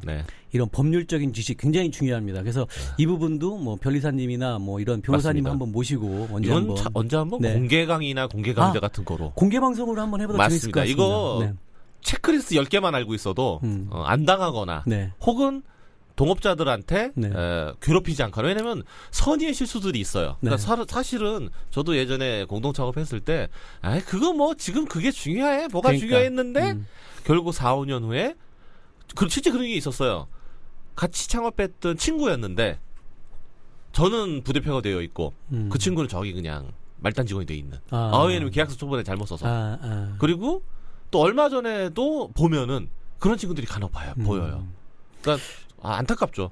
이런 법률적인 지식 굉장히 중요합니다. 그래서 이 부분도 뭐 변리사님이나 뭐 이런 변호사님 한번 모시고 언제 한번 공개 강의나 공개 강좌 같은 거로 공개 방송으로 한번 해봐도 재밌을 것 같습니다. 이거 체크리스트 10개만 알고 있어도 안 당하거나 혹은 동업자들한테 괴롭히지 않거나. 왜냐면 선의의 실수들이 있어요. 그러니까 사실은 저도 예전에 공동 작업했을 때 그거 뭐 지금 그게 중요해? 뭐가 중요했는데 결국 4-5년 후에 실제 그런 게 있었어요. 같이 창업했던 친구였는데 저는 부대표가 되어 있고 그 친구는 저기 그냥 말단 직원이 되어 있는. 왜냐면 계약서 초반에 잘못 써서. 그리고 또 얼마 전에도 보면은 그런 친구들이 간혹 보여요. 그러니까 안타깝죠.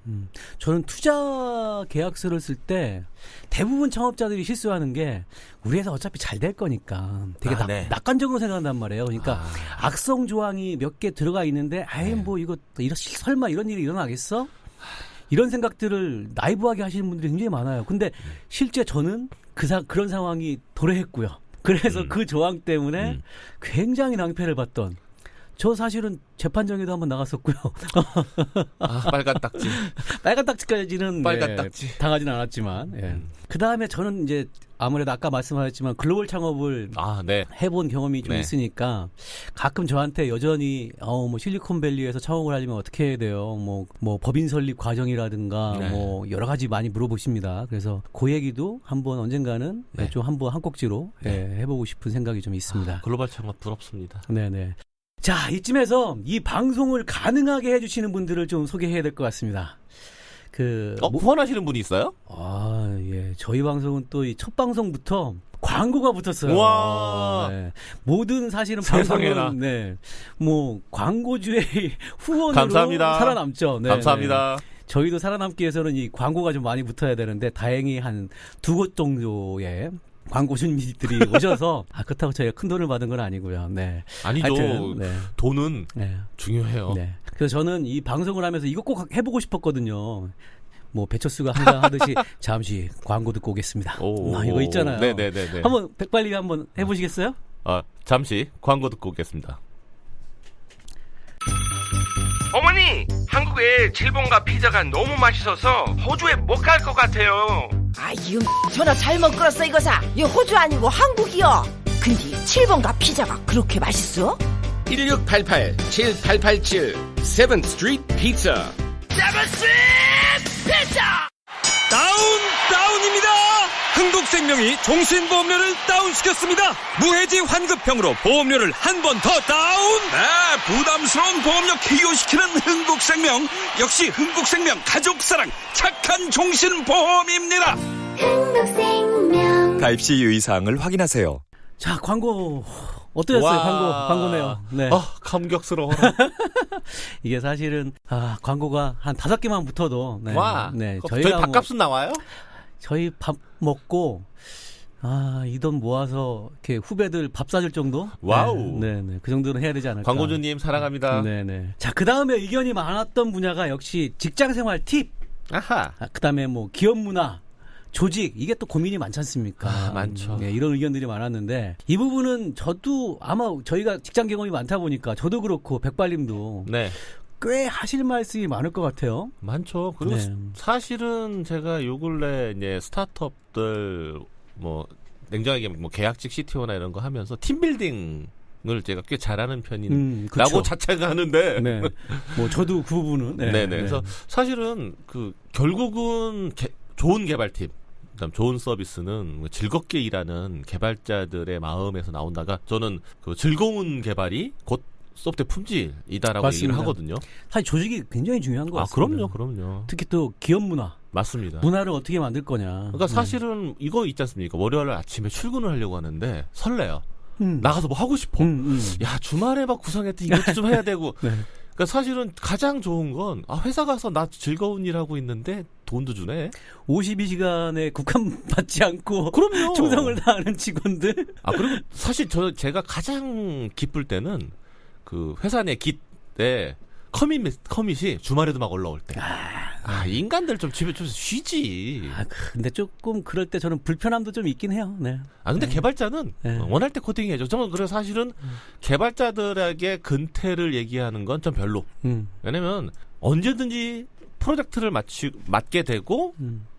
저는 투자 계약서를 쓸 때 대부분 창업자들이 실수하는 게 우리 회사 어차피 잘 될 거니까 되게 낙관적으로 생각한단 말이에요. 그러니까 악성 조항이 몇 개 들어가 있는데 뭐 이거 설마 이런 일이 일어나겠어? 이런 생각들을 나이브하게 하시는 분들이 굉장히 많아요. 근데 실제 저는 그런 상황이 도래했고요. 그래서 그 조항 때문에 굉장히 낭패를 봤던. 저 사실은 재판정에도 한번 나갔었고요. 빨간 딱지. 빨간 딱지까지는 빨간 딱지. 당하지는 않았지만. 그 다음에 저는 이제 아무래도 아까 말씀하셨지만 글로벌 창업을 해본 경험이 좀 있으니까 가끔 저한테 여전히 뭐 실리콘밸리에서 창업을 하려면 어떻게 해야 돼요? 뭐 법인 설립 과정이라든가 뭐 여러 가지 많이 물어보십니다. 그래서 그 얘기도 한번 언젠가는 좀 한번 한 꼭지로 해보고 싶은 생각이 좀 있습니다. 글로벌 창업 부럽습니다. 네네. 자, 이쯤에서 이 방송을 가능하게 해주시는 분들을 좀 소개해야 될 것 같습니다. 후원하시는 분이 있어요? 예. 저희 방송은 또 이 첫 방송부터 광고가 붙었어요. 와. 모든 사실은 방송은 뭐 광고주의 후원으로 감사합니다. 살아남죠. 감사합니다. 저희도 살아남기 위해서는 이 광고가 좀 많이 붙어야 되는데 다행히 한 2곳 정도의 광고주님들이 오셔서 그렇다고 저희가 큰 돈을 받은 건 아니고요. 아니죠. 하여튼, 돈은 중요해요. 그래서 저는 이 방송을 하면서 이거 꼭 해보고 싶었거든요. 뭐 배철수가 항상 하듯이 잠시 광고 듣고 오겠습니다. 이거 있잖아요. 네네네. 한번 백발리 한번 해보시겠어요? 잠시 광고 듣고 오겠습니다. 어머니, 한국에 칠봉과 피자가 너무 맛있어서 호주에 못 갈 것 같아요. 이거 전화 잘못 끌었어 이거사. 이 호주 아니고 한국이요. 근데 칠봉과 피자가 그렇게 맛있어? 1688-7887 7th Street Pizza. 7th Street Pizza. 다운입니다. 흥국생명이 종신보험료를 다운시켰습니다. 무해지 환급형으로 보험료를 한 번 더 다운. 부담스러운 보험료 기여시키는 흥국생명. 역시 흥국생명 가족사랑 착한 종신보험입니다. 흥국생명. 가입 시 유의사항을 확인하세요. 자, 광고 어떠셨어요? 광고네요. 감격스러워라. 이게 사실은 광고가 한 5개만 붙어도 저희 밥값은 나와요? 저희 밥 먹고 이 돈 모아서 이렇게 후배들 밥 사줄 정도? 와우. 그 정도는 해야 되지 않을까. 광고주님 사랑합니다. 자, 그다음에 의견이 많았던 분야가 역시 직장생활 팁. 그다음에 뭐 기업 문화, 조직, 이게 또 고민이 많지 않습니까? 많죠. 이런 의견들이 많았는데 이 부분은 저도 아마 저희가 직장 경험이 많다 보니까 저도 그렇고 백발님도 꽤 하실 말씀이 많을 것 같아요. 많죠. 그리고 네. 사실은 제가 요 근래 이제 스타트업들 뭐 냉정하게 뭐 계약직 CTO나 이런 거 하면서 팀빌딩을 제가 꽤 잘하는 편이라고 자책하는데, 네. 뭐 저도 그 부분은, 네네. 그래서 사실은 그 결국은 좋은 개발팀, 그다음 좋은 서비스는 즐겁게 일하는 개발자들의 마음에서 나온다가 저는 그 즐거운 개발이 곧 소프트웨어 품질이다라고 맞습니다. 얘기를 하거든요. 사실 조직이 굉장히 중요한 것 같습니다. 그럼요. 특히 또 기업 문화. 맞습니다. 문화를 어떻게 만들 거냐. 그러니까 사실은 이거 있지 않습니까? 월요일 아침에 출근을 하려고 하는데 설레요. 나가서 뭐 하고 싶어. 야, 주말에 막 구성했더니 이것도 좀 해야 되고. 네. 그러니까 사실은 가장 좋은 건 회사 가서 나 즐거운 일 하고 있는데 돈도 주네. 52시간에 국한받지 않고 그럼요. 충성을 다하는 직원들. 그리고 사실 제가 가장 기쁠 때는 그 회사 내 기때 커밋이 주말에도 막 올라올 때. 인간들 좀 집에 좀 쉬지. 근데 조금 그럴 때 저는 불편함도 좀 있긴 해요. 네. 근데 개발자는 원할 때 코딩 해줘. 저는 그래서 사실은 개발자들에게 근태를 얘기하는 건 좀 별로. 왜냐면 언제든지 프로젝트를 맡게 되고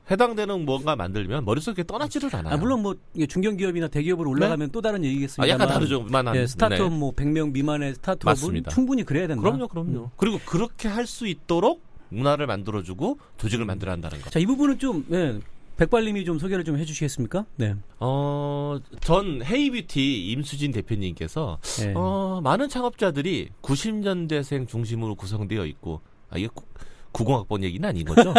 해당되는 뭔가 만들면 머릿속에 떠나지를 않아요. 물론 뭐 중견기업이나 대기업으로 올라가면 네? 또 다른 얘기겠습니다만. 약간 다르죠. 스타트업 뭐 100명 미만의 스타트업은 맞습니다. 충분히 그래야 된다. 그럼요. 그리고 그렇게 할 수 있도록 문화를 만들어주고 조직을 만들어야 한다는 것. 자, 이 부분은 좀 백발님이 좀 소개를 좀 해주시겠습니까? 네. 전 헤이뷰티 임수진 대표님께서 많은 창업자들이 90년대생 중심으로 구성되어 있고 이게 90학번 얘기는 아닌 거죠.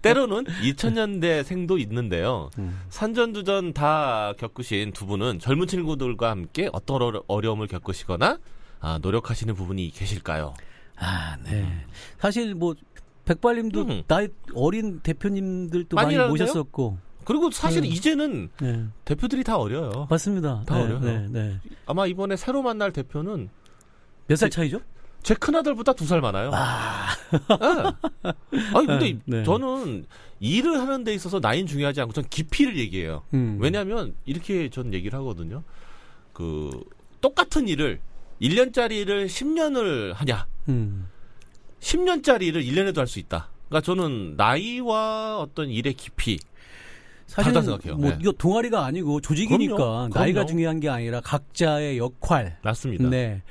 때로는 2000년대생도 있는데요. 산전두전 다 겪으신 두 분은 젊은 친구들과 함께 어떤 어려움을 겪으시거나 노력하시는 부분이 계실까요? 네. 사실 뭐 백발님도 나이 어린 대표님들도 많이 모셨었고. 그리고 사실 이제는 대표들이 다 어려요. 맞습니다. 다 어려요. 네. 아마 이번에 새로 만날 대표는 몇 살 차이죠? 제 큰아들보다 2살 많아요. 근데 저는 일을 하는 데 있어서 나이는 중요하지 않고 전 깊이를 얘기해요. 왜냐하면 이렇게 전 얘기를 하거든요. 그 똑같은 일을 1년짜리를 10년을 하냐 10년짜리를 1년에도 할 수 있다. 그러니까 저는 나이와 어떤 일의 깊이 사실 생각해요. 뭐 이거 동아리가 아니고 조직이니까 그럼요. 나이가 중요한 게 아니라 각자의 역할. 맞습니다. 네.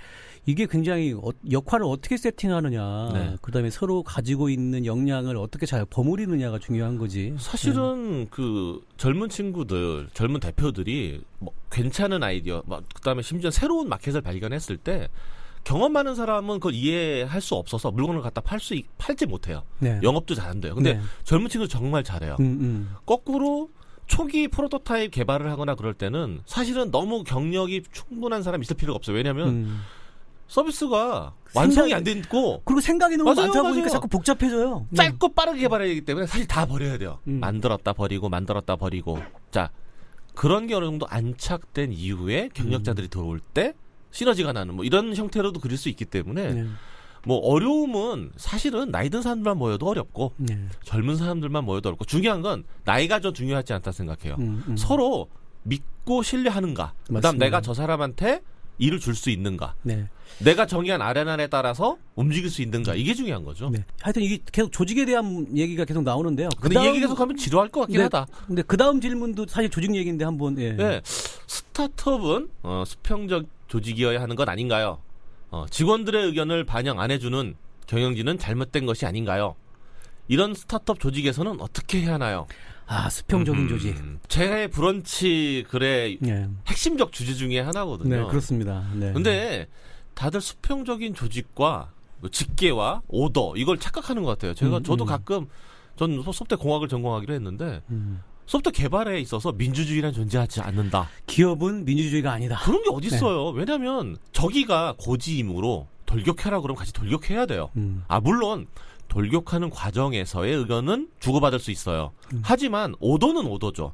이게 굉장히 역할을 어떻게 세팅하느냐, 그다음에 서로 가지고 있는 역량을 어떻게 잘 버무리느냐가 중요한 거지. 사실은 그 젊은 친구들, 젊은 대표들이 뭐 괜찮은 아이디어, 그다음에 심지어 새로운 마켓을 발견했을 때 경험 많은 사람은 그걸 이해할 수 없어서 물건을 갖다 팔지 못해요. 영업도 잘 안 돼요. 근데 젊은 친구들 정말 잘해요. 거꾸로 초기 프로토타입 개발을 하거나 그럴 때는 사실은 너무 경력이 충분한 사람이 있을 필요가 없어요. 왜냐하면 서비스가 완성이 안 됐고 그리고 생각이 너무 많다 보니까 자꾸 복잡해져요. 짧고 빠르게 개발해야 되기 때문에 사실 다 버려야 돼요. 만들었다 버리고 자, 그런 게 어느 정도 안착된 이후에 경력자들이 들어올 때 시너지가 나는 뭐 이런 형태로도 그릴 수 있기 때문에 뭐 어려움은 사실은 나이 든 사람들만 모여도 어렵고 젊은 사람들만 모여도 어렵고 중요한 건 나이가 좀 중요하지 않다 생각해요. 서로 믿고 신뢰하는가. 그다음 내가 저 사람한테 일을 줄 수 있는가. 내가 정의한 아레나에 따라서 움직일 수 있는가. 이게 중요한 거죠. 하여튼 이게 계속 조직에 대한 얘기가 계속 나오는데요. 근데 이 얘기 계속 하면 지루할 것 같긴 하다. 근데 그 다음 질문도 사실 조직 얘기인데 한번. 스타트업은 수평적 조직이어야 하는 것 아닌가요? 직원들의 의견을 반영 안 해주는 경영진은 잘못된 것이 아닌가요? 이런 스타트업 조직에서는 어떻게 해야 하나요? 수평적인 조직. 제 브런치 글의 핵심적 주제 중에 하나거든요. 네, 그렇습니다. 근데 다들 수평적인 조직과 직계와 오더 이걸 착각하는 것 같아요. 저도 가끔 전 소프트웨어 공학을 전공하기로 했는데 소프트웨어 개발에 있어서 민주주의란 존재하지 않는다. 기업은 민주주의가 아니다. 그런 게 어디 있어요. 왜냐하면 저기가 고지임으로 돌격해라 그러면 같이 돌격해야 돼요. 물론 돌격하는 과정에서의 의견은 주고받을 수 있어요. 하지만 오더는 오더죠.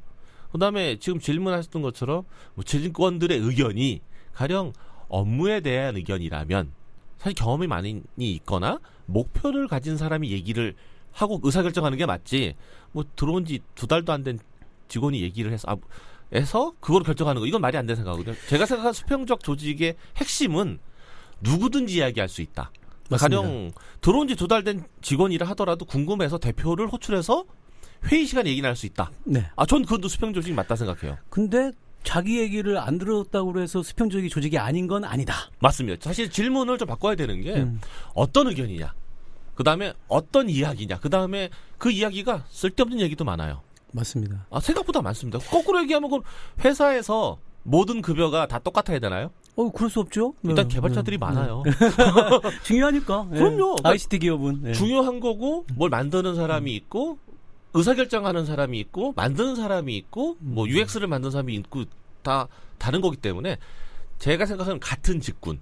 그다음에 지금 질문하셨던 것처럼 뭐 직원들의 의견이 가령 업무에 대한 의견이라면 사실 경험이 많이 있거나 목표를 가진 사람이 얘기를 하고 의사결정하는 게 맞지. 뭐 들어온 지 2달도 안 된 직원이 얘기를 해서 그걸 결정하는 거 이건 말이 안 되는 생각하거든요. 제가 생각한 수평적 조직의 핵심은 누구든지 이야기할 수 있다. 가령 들어온 지 2달 된 직원이라 하더라도 궁금해서 대표를 호출해서 회의 시간에 얘기를 할 수 있다. 네. 전 그것도 수평 조직이 맞다 생각해요. 근데 자기 얘기를 안 들었다고 해서 수평적인 조직이 아닌 건 아니다. 맞습니다. 사실 질문을 좀 바꿔야 되는 게 어떤 의견이냐. 그다음에 어떤 이야기냐. 그다음에 그 이야기가 쓸데없는 얘기도 많아요. 맞습니다. 생각보다 많습니다. 거꾸로 얘기하면 그 회사에서 모든 급여가 다 똑같아야 되나요? 그럴 수 없죠. 일단 개발자들이 많아요. 중요하니까. 그럼요. 그러니까 ICT 기업은. 중요한 거고 뭘 만드는 사람이 있고 의사결정하는 사람이 있고 만드는 사람이 있고 뭐 UX를 만드는 사람이 있고 다 다른 거기 때문에 제가 생각하는 같은 직군,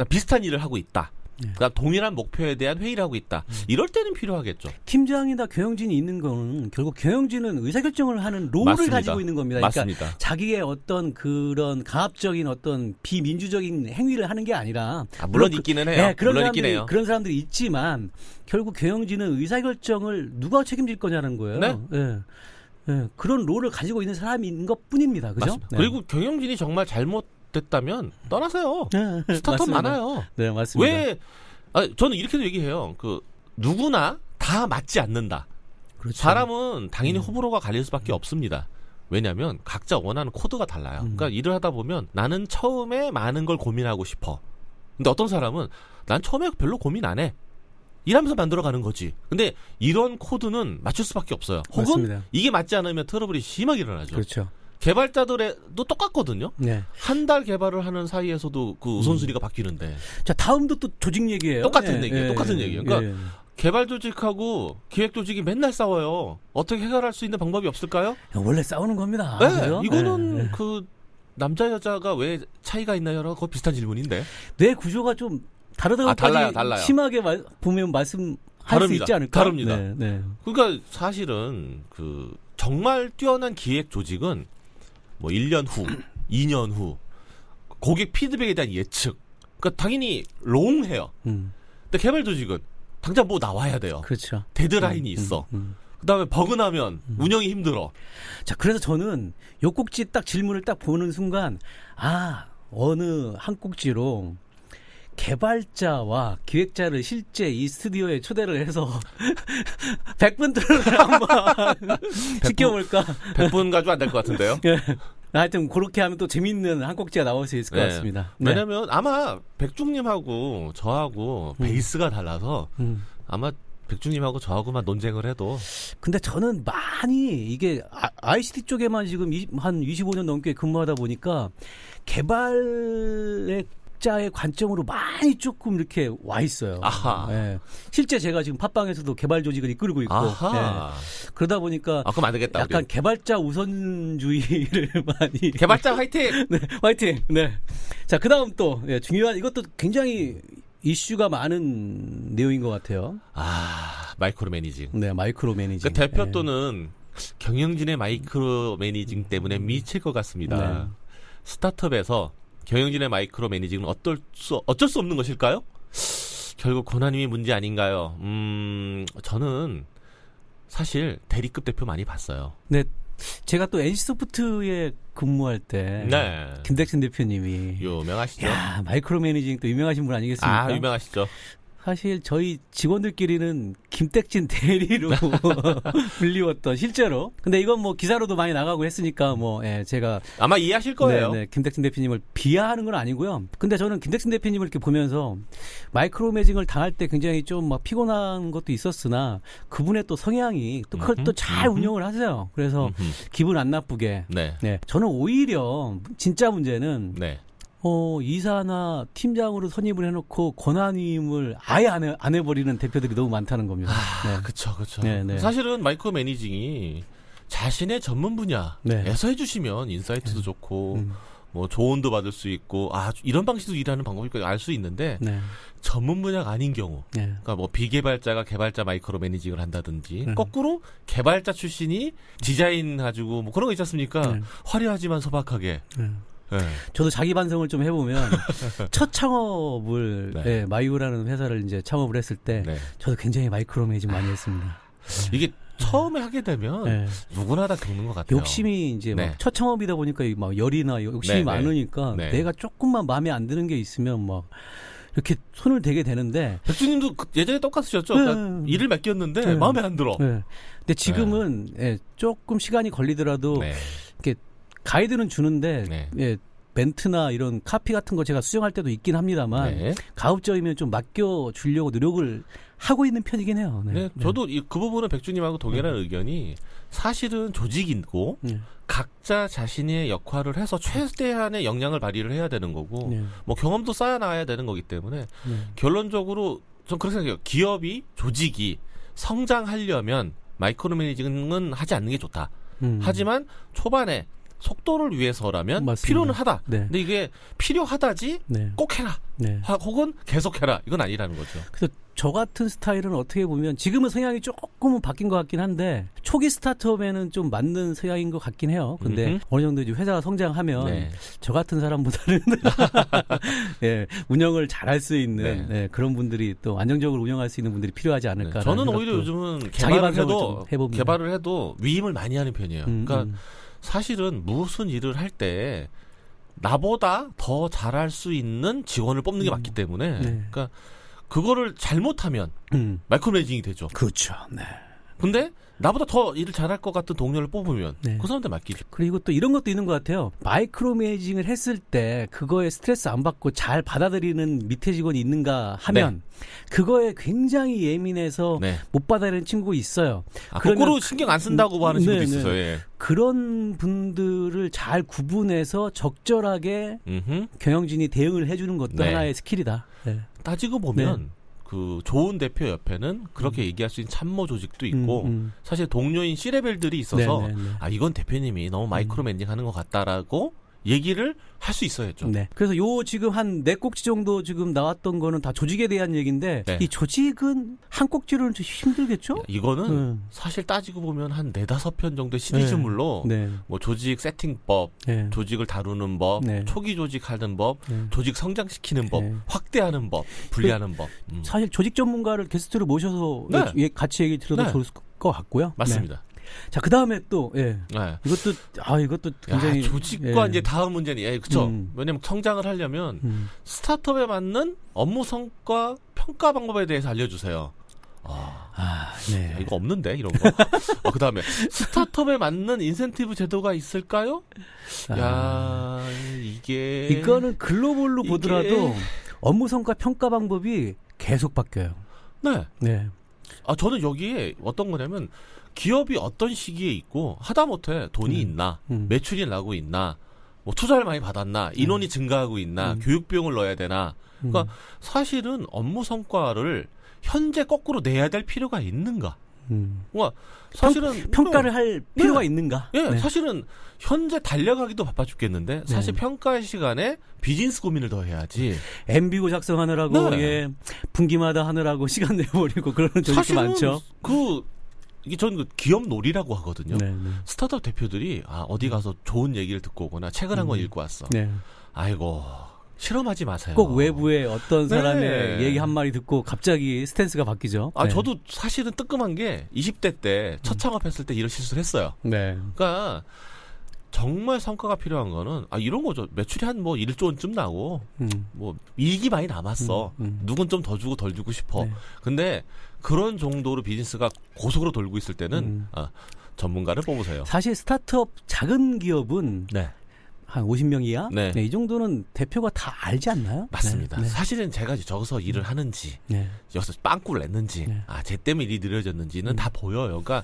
비슷한 일을 하고 있다. 그러니까 동일한 목표에 대한 회의를 하고 있다. 이럴 때는 필요하겠죠. 팀장이나 경영진이 있는 거는 결국 경영진은 의사결정을 하는 롤을 맞습니다. 가지고 있는 겁니다. 맞습니다. 그러니까 자기의 어떤 그런 가압적인 어떤 비민주적인 행위를 하는 게 아니라 물론 있기는 해요. 그런 사람들이 있지만 결국 경영진은 의사결정을 누가 책임질 거냐는 거예요. 네? 네. 그런 롤을 가지고 있는 사람인 것뿐입니다. 그죠? 네. 그리고 경영진이 정말 잘못됐다면 떠나세요. 스타트업 많아요. 네, 맞습니다. 왜? 저는 이렇게도 얘기해요. 누구나 다 맞지 않는다. 그렇죠. 사람은 당연히 호불호가 갈릴 수밖에 없습니다. 왜냐하면 각자 원하는 코드가 달라요. 그러니까 일을 하다 보면 나는 처음에 많은 걸 고민하고 싶어. 근데 어떤 사람은 난 처음에 별로 고민 안 해. 일하면서 만들어가는 거지. 근데 이런 코드는 맞출 수밖에 없어요. 혹은 맞습니다. 이게 맞지 않으면 트러블이 심하게 일어나죠. 그렇죠. 개발자들도 똑같거든요. 네. 한 달 개발을 하는 사이에서도 그 우선순위가 바뀔는데. 자, 다음도 또 조직 얘기예요. 똑같은 얘기예요. 똑같은 얘기예요. 그러니까 개발 조직하고 기획 조직이 맨날 싸워요. 어떻게 해결할 수 있는 방법이 없을까요? 원래 싸우는 겁니다. 네, 그죠? 이거는 남자 여자가 왜 차이가 있나요? 그거 비슷한 질문인데. 뇌 구조가 좀 다르다고까지 달라요. 심하게 보면 말씀할 다릅니다. 수 있지 않을까? 다릅니다. 네. 그러니까 사실은 정말 뛰어난 기획 조직은 뭐 1년 후, 2년 후 고객 피드백에 대한 예측. 그러니까 당연히 롱해요. 근데 개발 조직은 당장 뭐 나와야 돼요. 그렇죠. 데드라인이 있어. 그다음에 버그 나면 운영이 힘들어. 자, 그래서 저는 요 꼭지 딱 질문을 딱 보는 순간 어느 한 꼭지로 개발자와 기획자를 실제 이 스튜디오에 초대를 해서 100분들을 한번 시켜볼까? 100분 가지고 안 될 것 같은데요? 네. 하여튼 그렇게 하면 또 재밌는 한 꼭지가 나올 수 있을 것 같습니다. 네. 왜냐면 아마 백중님하고 저하고 베이스가 달라서 아마 백중님하고 저하고만 논쟁을 해도. 근데 저는 많이 이게 ICT 쪽에만 지금 한 25년 넘게 근무하다 보니까 개발의 자의 관점으로 많이 조금 이렇게 와 있어요. 네. 실제 제가 지금 팟빵에서도 개발 조직을 이끌고 있고 네. 그러다 보니까 그럼 안 되겠다, 약간 우리. 개발자 우선주의를 많이 개발자 화이팅! 네, 화이팅! 네. 자, 그 다음 또 중요한 이것도 굉장히 이슈가 많은 내용인 것 같아요. 마이크로 매니징. 네, 마이크로 매니징. 대표 또는 경영진의 마이크로 매니징 때문에 미칠 것 같습니다. 네. 스타트업에서 경영진의 마이크로 매니징은 어쩔 수 없는 것일까요? 결국 권한님이 문제 아닌가요? 저는 사실 대리급 대표 많이 봤어요. 네, 제가 또 NC소프트에 근무할 때 김택진 대표님이 유명하시죠? 마이크로 매니징 또 유명하신 분 아니겠습니까? 유명하시죠. 사실 저희 직원들끼리는 김택진 대리로 불리웠던 실제로. 근데 이건 뭐 기사로도 많이 나가고 했으니까 제가 아마 이해하실 거예요. 네, 김택진 대표님을 비하하는 건 아니고요. 근데 저는 김택진 대표님을 이렇게 보면서 마이크로 매니징을 당할 때 굉장히 좀 막 피곤한 것도 있었으나 그분의 또 성향이 또 그걸 또 잘 운영을 하세요. 그래서 기분 안 나쁘게. 네. 저는 오히려 진짜 문제는 이사나 팀장으로 선임을 해놓고 권한임을 아예 안 해버리는 대표들이 너무 많다는 겁니다. 그렇죠. 네. 사실은 마이크로 매니징이 자신의 전문 분야에서 해주시면 인사이트도 좋고 뭐 조언도 받을 수 있고 이런 방식으로 일하는 방법이 알 수 있는데 전문 분야가 아닌 경우, 그러니까 뭐 비개발자가 개발자 마이크로 매니징을 한다든지 거꾸로 개발자 출신이 디자인 가지고 뭐 그런 거 있지 않습니까? 화려하지만 소박하게. 저도 자기 반성을 좀 해보면 첫 창업을 마이오라는 회사를 이제 창업을 했을 때 저도 굉장히 마이크로 매니징 많이 했습니다. 이게 처음에 하게 되면 누구나 다 겪는 것 같아요. 욕심이 이제 막 첫 창업이다 보니까 막 열이나 욕심이 많으니까 내가 조금만 마음에 안 드는 게 있으면 막 이렇게 손을 대게 되는데 백주님도 예전에 똑같으셨죠? 그러니까 일을 맡겼는데 마음에 안 들어. 근데 지금은 조금 시간이 걸리더라도 이렇게 가이드는 주는데 멘트나 이런 카피 같은 거 제가 수정할 때도 있긴 합니다만 가급적이면 좀 맡겨주려고 노력을 하고 있는 편이긴 해요. 저도 그 부분은 백주님하고 동일한 의견이 사실은 조직이고 각자 자신의 역할을 해서 최대한의 역량을 발휘를 해야 되는 거고 뭐 경험도 쌓아 나가야 되는 거기 때문에 결론적으로 전 그렇게 생각해요. 기업이 조직이 성장하려면 마이크로 매니징은 하지 않는 게 좋다. 하지만 초반에 속도를 위해서라면 맞습니다. 필요는 하다. 근데 이게 필요하다지 꼭 해라. 혹은 계속 해라. 이건 아니라는 거죠. 그래서 저 같은 스타일은 어떻게 보면 지금은 성향이 조금은 바뀐 것 같긴 한데 초기 스타트업에는 좀 맞는 성향인 것 같긴 해요. 근데 어느 정도 이제 회사가 성장하면 저 같은 사람보다는 운영을 잘할 수 있는 그런 분들이 또 안정적으로 운영할 수 있는 분들이 필요하지 않을까. 저는 오히려 요즘은 개발을 해도 위임을 많이 하는 편이에요. 그러니까 사실은 무슨 일을 할 때 나보다 더 잘할 수 있는 직원을 뽑는 게 맞기 때문에 그러니까 그거를 잘못하면 마이크로 매니징이 되죠. 그렇죠. 근데 나보다 더 일을 잘할 것 같은 동료를 뽑으면 그 사람한테 맡기죠. 그리고 또 이런 것도 있는 것 같아요. 마이크로 매니징을 했을 때 그거에 스트레스 안 받고 잘 받아들이는 밑에 직원이 있는가 하면 그거에 굉장히 예민해서 못 받아들이는 친구가 있어요. 거꾸로 신경 안 쓴다고 하는 친구도 있어요. 그런 분들을 잘 구분해서 적절하게 경영진이 대응을 해주는 것도 하나의 스킬이다. 따지고 보면 그 좋은 대표 옆에는 그렇게 얘기할 수 있는 참모 조직도 있고 사실 동료인 C레벨들이 있어서 이건 대표님이 너무 마이크로 매니징하는 것 같다라고 얘기를 할 수 있어야죠. 그래서 요 지금 한 4꼭지 정도 지금 나왔던 거는 다 조직에 대한 얘기인데 이 조직은 한 꼭지로는 좀 힘들겠죠? 이거는 사실 따지고 보면 한 4-5편 정도의 시리즈물로 뭐 조직 세팅법, 조직을 다루는 법, 초기 조직하는 법, 조직 성장시키는 법, 확대하는 법, 분리하는 법. 사실 조직 전문가를 게스트로 모셔서 같이 얘기 들어도 좋을 것 같고요. 맞습니다. 자, 그 다음에 또, 이것도 굉장히. 조직과 이제 다음 문제는, 그쵸. 왜냐면 성장을 하려면 스타트업에 맞는 업무 성과 평가 방법에 대해서 알려주세요. 이거 없는데, 이런 거. 그 다음에 스타트업에 맞는 인센티브 제도가 있을까요? 이거는 글로벌로 보더라도 업무 성과 평가 방법이 계속 바뀌어요. 저는 여기에 어떤 거냐면, 기업이 어떤 시기에 있고 하다못해 돈이 있나 매출이 나고 있나 뭐 투자를 많이 받았나 인원이 증가하고 있나 교육 비용을 넣어야 되나 그러니까 사실은 업무 성과를 현재 거꾸로 내야 될 필요가 있는가 그러니까 사실은 평가를 할 필요가 있는가 사실은 현재 달려가기도 바빠 죽겠는데 사실 평가 시간에 비즈니스 고민을 더 해야지 MB고 작성하느라고 분기마다 하느라고 시간 내버리고 그러는 조직도 많죠. 이게 저는 그 기업 놀이라고 하거든요. 스타트업 대표들이 어디 가서 좋은 얘기를 듣고 오거나 책을 한 권 읽고 왔어. 아이고 실험하지 마세요. 꼭 외부의 어떤 사람의 얘기 한 마디 듣고 갑자기 스탠스가 바뀌죠. 저도 사실은 뜨끔한 게 20대 때 첫 창업했을 때 이런 실수를 했어요. 그러니까 정말 성과가 필요한 거는 이런 거죠. 매출이 한 뭐 1조 원쯤 나고 뭐 이익이 많이 남았어. 누군 좀 더 주고 덜 주고 싶어. 근데 그런 정도로 비즈니스가 고속으로 돌고 있을 때는 전문가를 뽑으세요. 사실 스타트업 작은 기업은 한 50명 이하? 이 정도는 대표가 다 알지 않나요? 맞습니다. 사실은 제가 저기서 일을 하는지 여기서 빵꾸를 냈는지 쟤 때문에 일이 느려졌는지는 다 보여요. 그러니까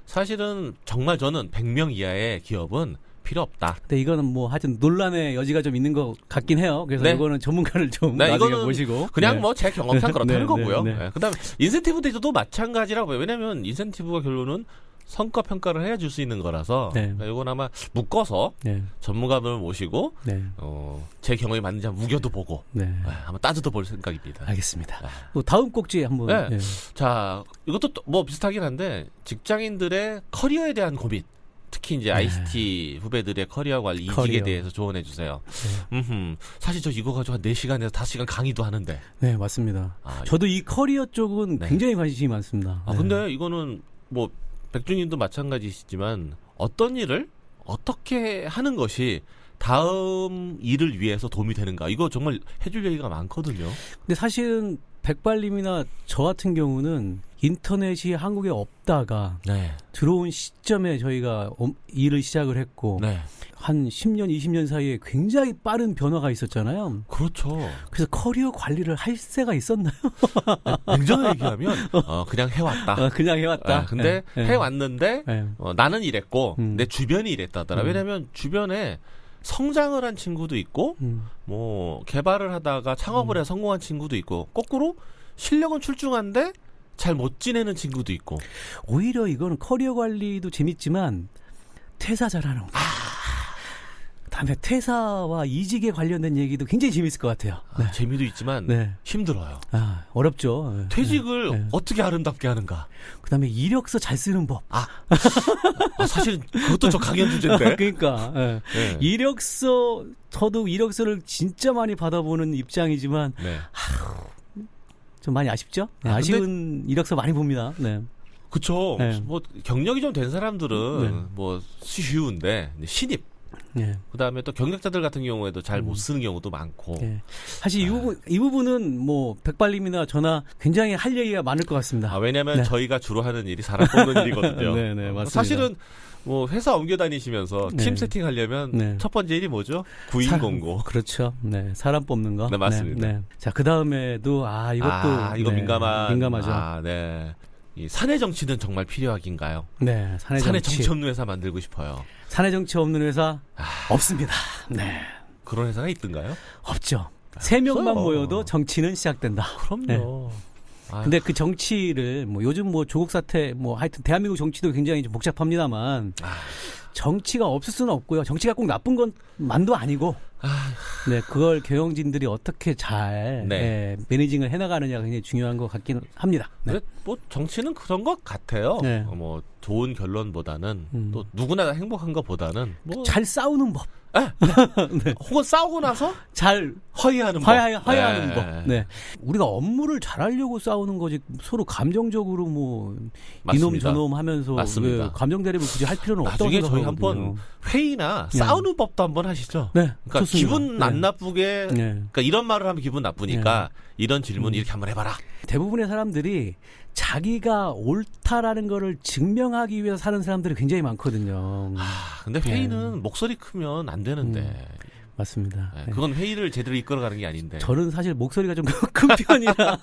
사실은 정말 저는 100명 이하의 기업은 필요 없다. 근데 이거는 뭐 하여튼 논란의 여지가 좀 있는 것 같긴 해요. 그래서 이거는 전문가를 좀 나중에 모시고 그냥 뭐 제 경험상 그렇다는 거고요. 그다음에 인센티브 대조도 마찬가지라고 해요. 왜냐하면 인센티브가 결론은 성과 평가를 해야 줄 수 있는 거라서 이건 아마 묶어서 전문가분을 모시고 제 경험이 맞는지 한번 우겨도 보고 한번 따져도 볼 생각입니다. 알겠습니다. 또 다음 꼭지 한번. 자, 이것도 뭐 비슷하긴 한데 직장인들의 커리어에 대한 고민. 특히 이제 ICT 후배들의 커리어 관리 이직에 대해서 조언해 주세요. 사실 저 이거 가지고 한 4시간에서 5시간 강의도 하는데. 네, 맞습니다. 저도 이 커리어 쪽은 굉장히 관심이 많습니다. 근데 이거는 뭐 백준님도 마찬가지시지만 어떤 일을 어떻게 하는 것이 다음 일을 위해서 도움이 되는가? 이거 정말 해줄 얘기가 많거든요. 근데 사실은 백발님이나 저 같은 경우는 인터넷이 한국에 없다가 네. 들어온 시점에 저희가 일을 시작을 했고 네. 한 10년, 20년 사이에 굉장히 빠른 변화가 있었잖아요. 그렇죠. 그래서 커리어 관리를 할 새가 있었나요? 냉정하게 얘기하면 그냥 해왔다. 그냥 해왔다. 근데 해왔는데 나는 이랬고 내 주변이 이랬다더라. 왜냐하면 주변에 성장을 한 친구도 있고 뭐 개발을 하다가 창업을 해서 성공한 친구도 있고 거꾸로 실력은 출중한데 잘 못 지내는 친구도 있고. 오히려 이거는 커리어 관리도 재밌지만 퇴사 잘하는 거. 다음에 퇴사와 이직에 관련된 얘기도 굉장히 재밌을 것 같아요. 네. 재미도 있지만 네. 힘들어요. 어렵죠. 퇴직을 어떻게 아름답게 하는가. 그다음에 이력서 잘 쓰는 법. 사실 그것도 저 강연 주제인데. 그러니까 네. 이력서 저도 이력서를 진짜 많이 받아보는 입장이지만 좀 많이 아쉽죠? 아쉬운 이력서 많이 봅니다. 네. 그렇죠. 뭐 경력이 좀 된 사람들은 뭐 쉬운데 신입. 그다음에 또 경력자들 같은 경우에도 잘 못 쓰는 경우도 많고. 사실 이 부분은 뭐 백발님이나 저나 굉장히 할 얘기가 많을 것 같습니다. 왜냐하면 저희가 주로 하는 일이 사람 뽑는 일이거든요. 네, 맞습니다. 사실은 뭐 회사 옮겨 다니시면서 팀 세팅하려면 첫 번째 일이 뭐죠? 구인 공고. 그렇죠. 네, 사람 뽑는 거. 네, 맞습니다. 자, 그 다음에도 이것도 이거 민감하죠. 네. 이 사내 정치는 정말 필요하긴가요? 네, 사내 정치 없는 회사 만들고 싶어요. 사내 정치 없는 회사 없습니다. 네, 그런 회사가 있던가요? 없죠. 3명만 모여도 정치는 시작된다. 그럼요. 근데 그 정치를 뭐 요즘 뭐 조국 사태 뭐 하여튼 대한민국 정치도 굉장히 좀 복잡합니다만 정치가 없을 수는 없고요. 정치가 꼭 나쁜 것만도 아니고 네, 그걸 경영진들이 어떻게 잘 매니징을 해나가느냐가 굉장히 중요한 것 같긴 합니다. 네. 뭐 정치는 그런 것 같아요. 뭐 좋은 결론보다는 또 누구나 행복한 것보다는 뭐 잘 싸우는 법. 혹은 싸우고 나서 잘 화해하는 법. 화해하는 법. 네. 우리가 업무를 잘하려고 싸우는 거지 서로 감정적으로 뭐 이놈 저놈 하면서 감정 대립을 굳이 할 필요는 없다고 나중에 생각하거든요. 저희 한번 회의나 싸우는 법도 한번 하시죠. 네. 그러니까 좋습니다. 기분 안 나쁘게 그러니까 이런 말을 하면 기분 나쁘니까 이런 질문 이렇게 한번 해봐라. 대부분의 사람들이 자기가 옳다라는 거를 증명하기 위해서 사는 사람들이 굉장히 많거든요. 근데 회의는 목소리 크면 안 되는데. 맞습니다. 그건 회의를 제대로 이끌어가는 게 아닌데. 저는 사실 목소리가 좀 큰 편이라.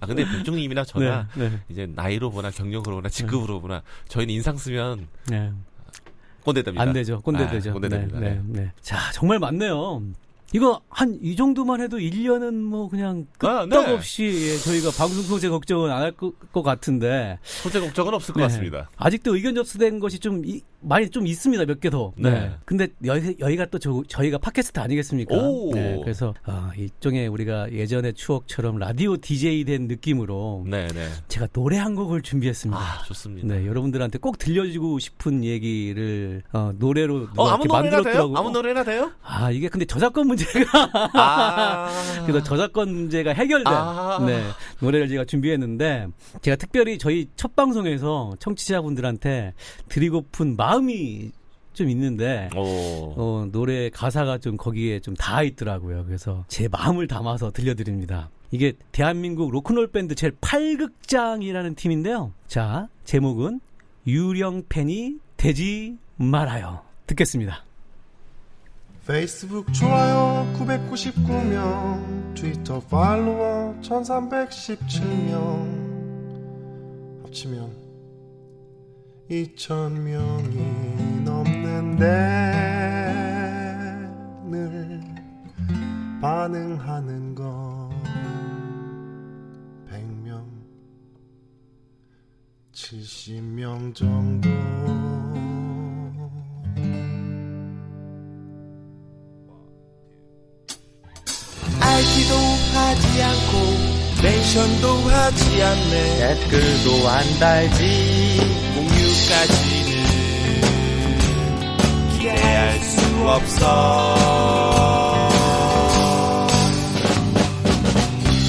근데 백종님이나 저나 이제 나이로 보나 경력으로 보나 직급으로 보나 저희는 인상 쓰면 꼰대됩니다. 안 되죠. 꼰대되죠. 꼰대됩니다. 네. 자, 정말 많네요. 이거 한 이 정도만 해도 1년은 뭐 그냥 끄떡없이 저희가 방송 소재 걱정은 안 할 것 같은데. 소재 걱정은 없을 것 같습니다. 아직도 의견 접수된 것이 좀 많이 좀 있습니다. 몇 개 더. 네. 근데 여기가 또 저희가 팟캐스트 아니겠습니까? 네. 그래서 일종의 우리가 예전의 추억처럼 라디오 DJ 된 느낌으로 제가 노래 한 곡을 준비했습니다. 좋습니다. 네, 여러분들한테 꼭 들려주고 싶은 얘기를 노래로 아무 노래나 만들었더라고요. 돼요? 아무 노래나 돼요? 이게 근데 저작권 문제가 그래서 저작권 문제가 해결된 노래를 제가 준비했는데 제가 특별히 저희 첫 방송에서 청취자분들한테 드리고픈 마음이 좀 있는데 노래 가사가 좀 거기에 좀 닿아 있더라고요. 그래서 제 마음을 담아서 들려드립니다. 이게 대한민국 로큰롤 밴드 제일 8극장이라는 팀인데요. 자, 제목은 유령 팬이 되지 말아요. 듣겠습니다. 페이스북 좋아요 999명, 트위터 팔로워 1317명, 합치면 2000명이 넘는데 늘 반응하는 건 100명 70명 정도. 알기도 하지 않고 멘션도 하지 않네. 댓글도 안 달지 공유까지는 기대할 수 없어.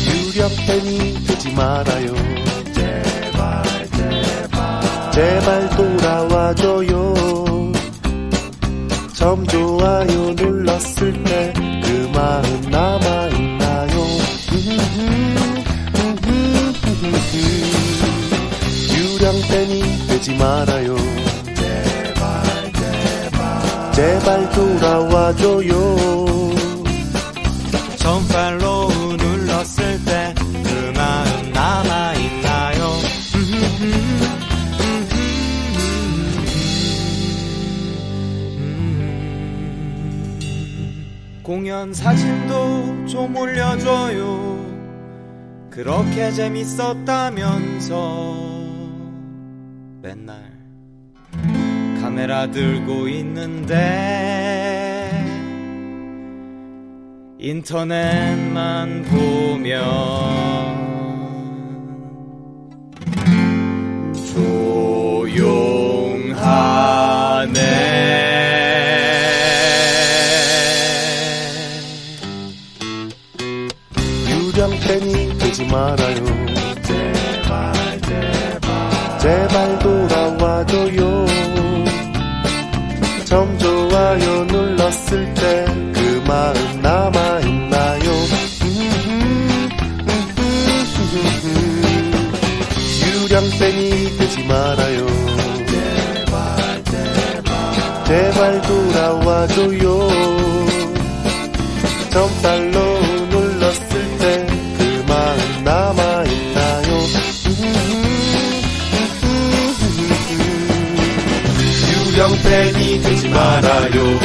유령 팬이 되지 말아요. 제발 돌아와줘요. 점 좋아요 눌렀을 때 그 마음 남아있나요? 유령팬이 되지 말아요. 제발 돌아와줘요. 점팔로 눌렀을 때 그 마음 남아있나요? 공연 사진도 좀 올려줘요. 그렇게 재밌었다면서 맨날 카메라 들고 있는데 인터넷만 보면 조용하네. 유령팬이 되지 말아요. 제발 돌아와줘요. 점 좋아요 눌렀을 때 그 마음 남아있나요? 유령팬이 되지 말아요. 제발 돌아와줘요. 점달러 눌렀을 때 그 마음 남아있나요? 유령팬이 되지 말아요.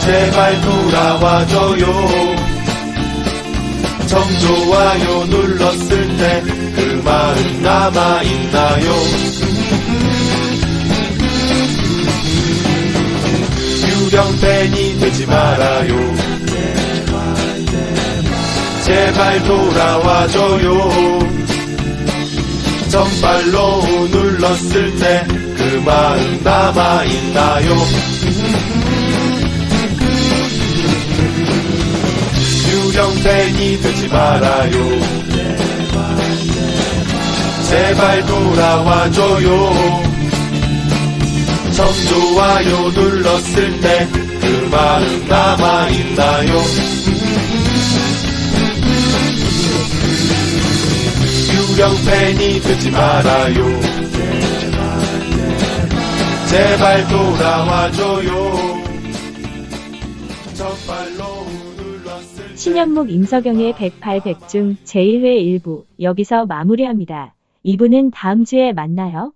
제발 돌아와줘요. 점 좋아요 눌렀을 때 그 마음 남아있나요? 유령팬이 되지 말아요. 제발 돌아와줘요. 점발로 눌렀을 때 그 마음 남아있나요? 유령팬이 되지 말아요. 제발 돌아와줘요. 점 좋아요 눌렀을 때 그 마음 남아있나요? 유령팬이 되지 말아요. 제발 돌아와줘요. 정말로 눌렀을 신현목 임석영의 108백중 제1회 1부 여기서 마무리합니다. 2부는 다음 주에 만나요.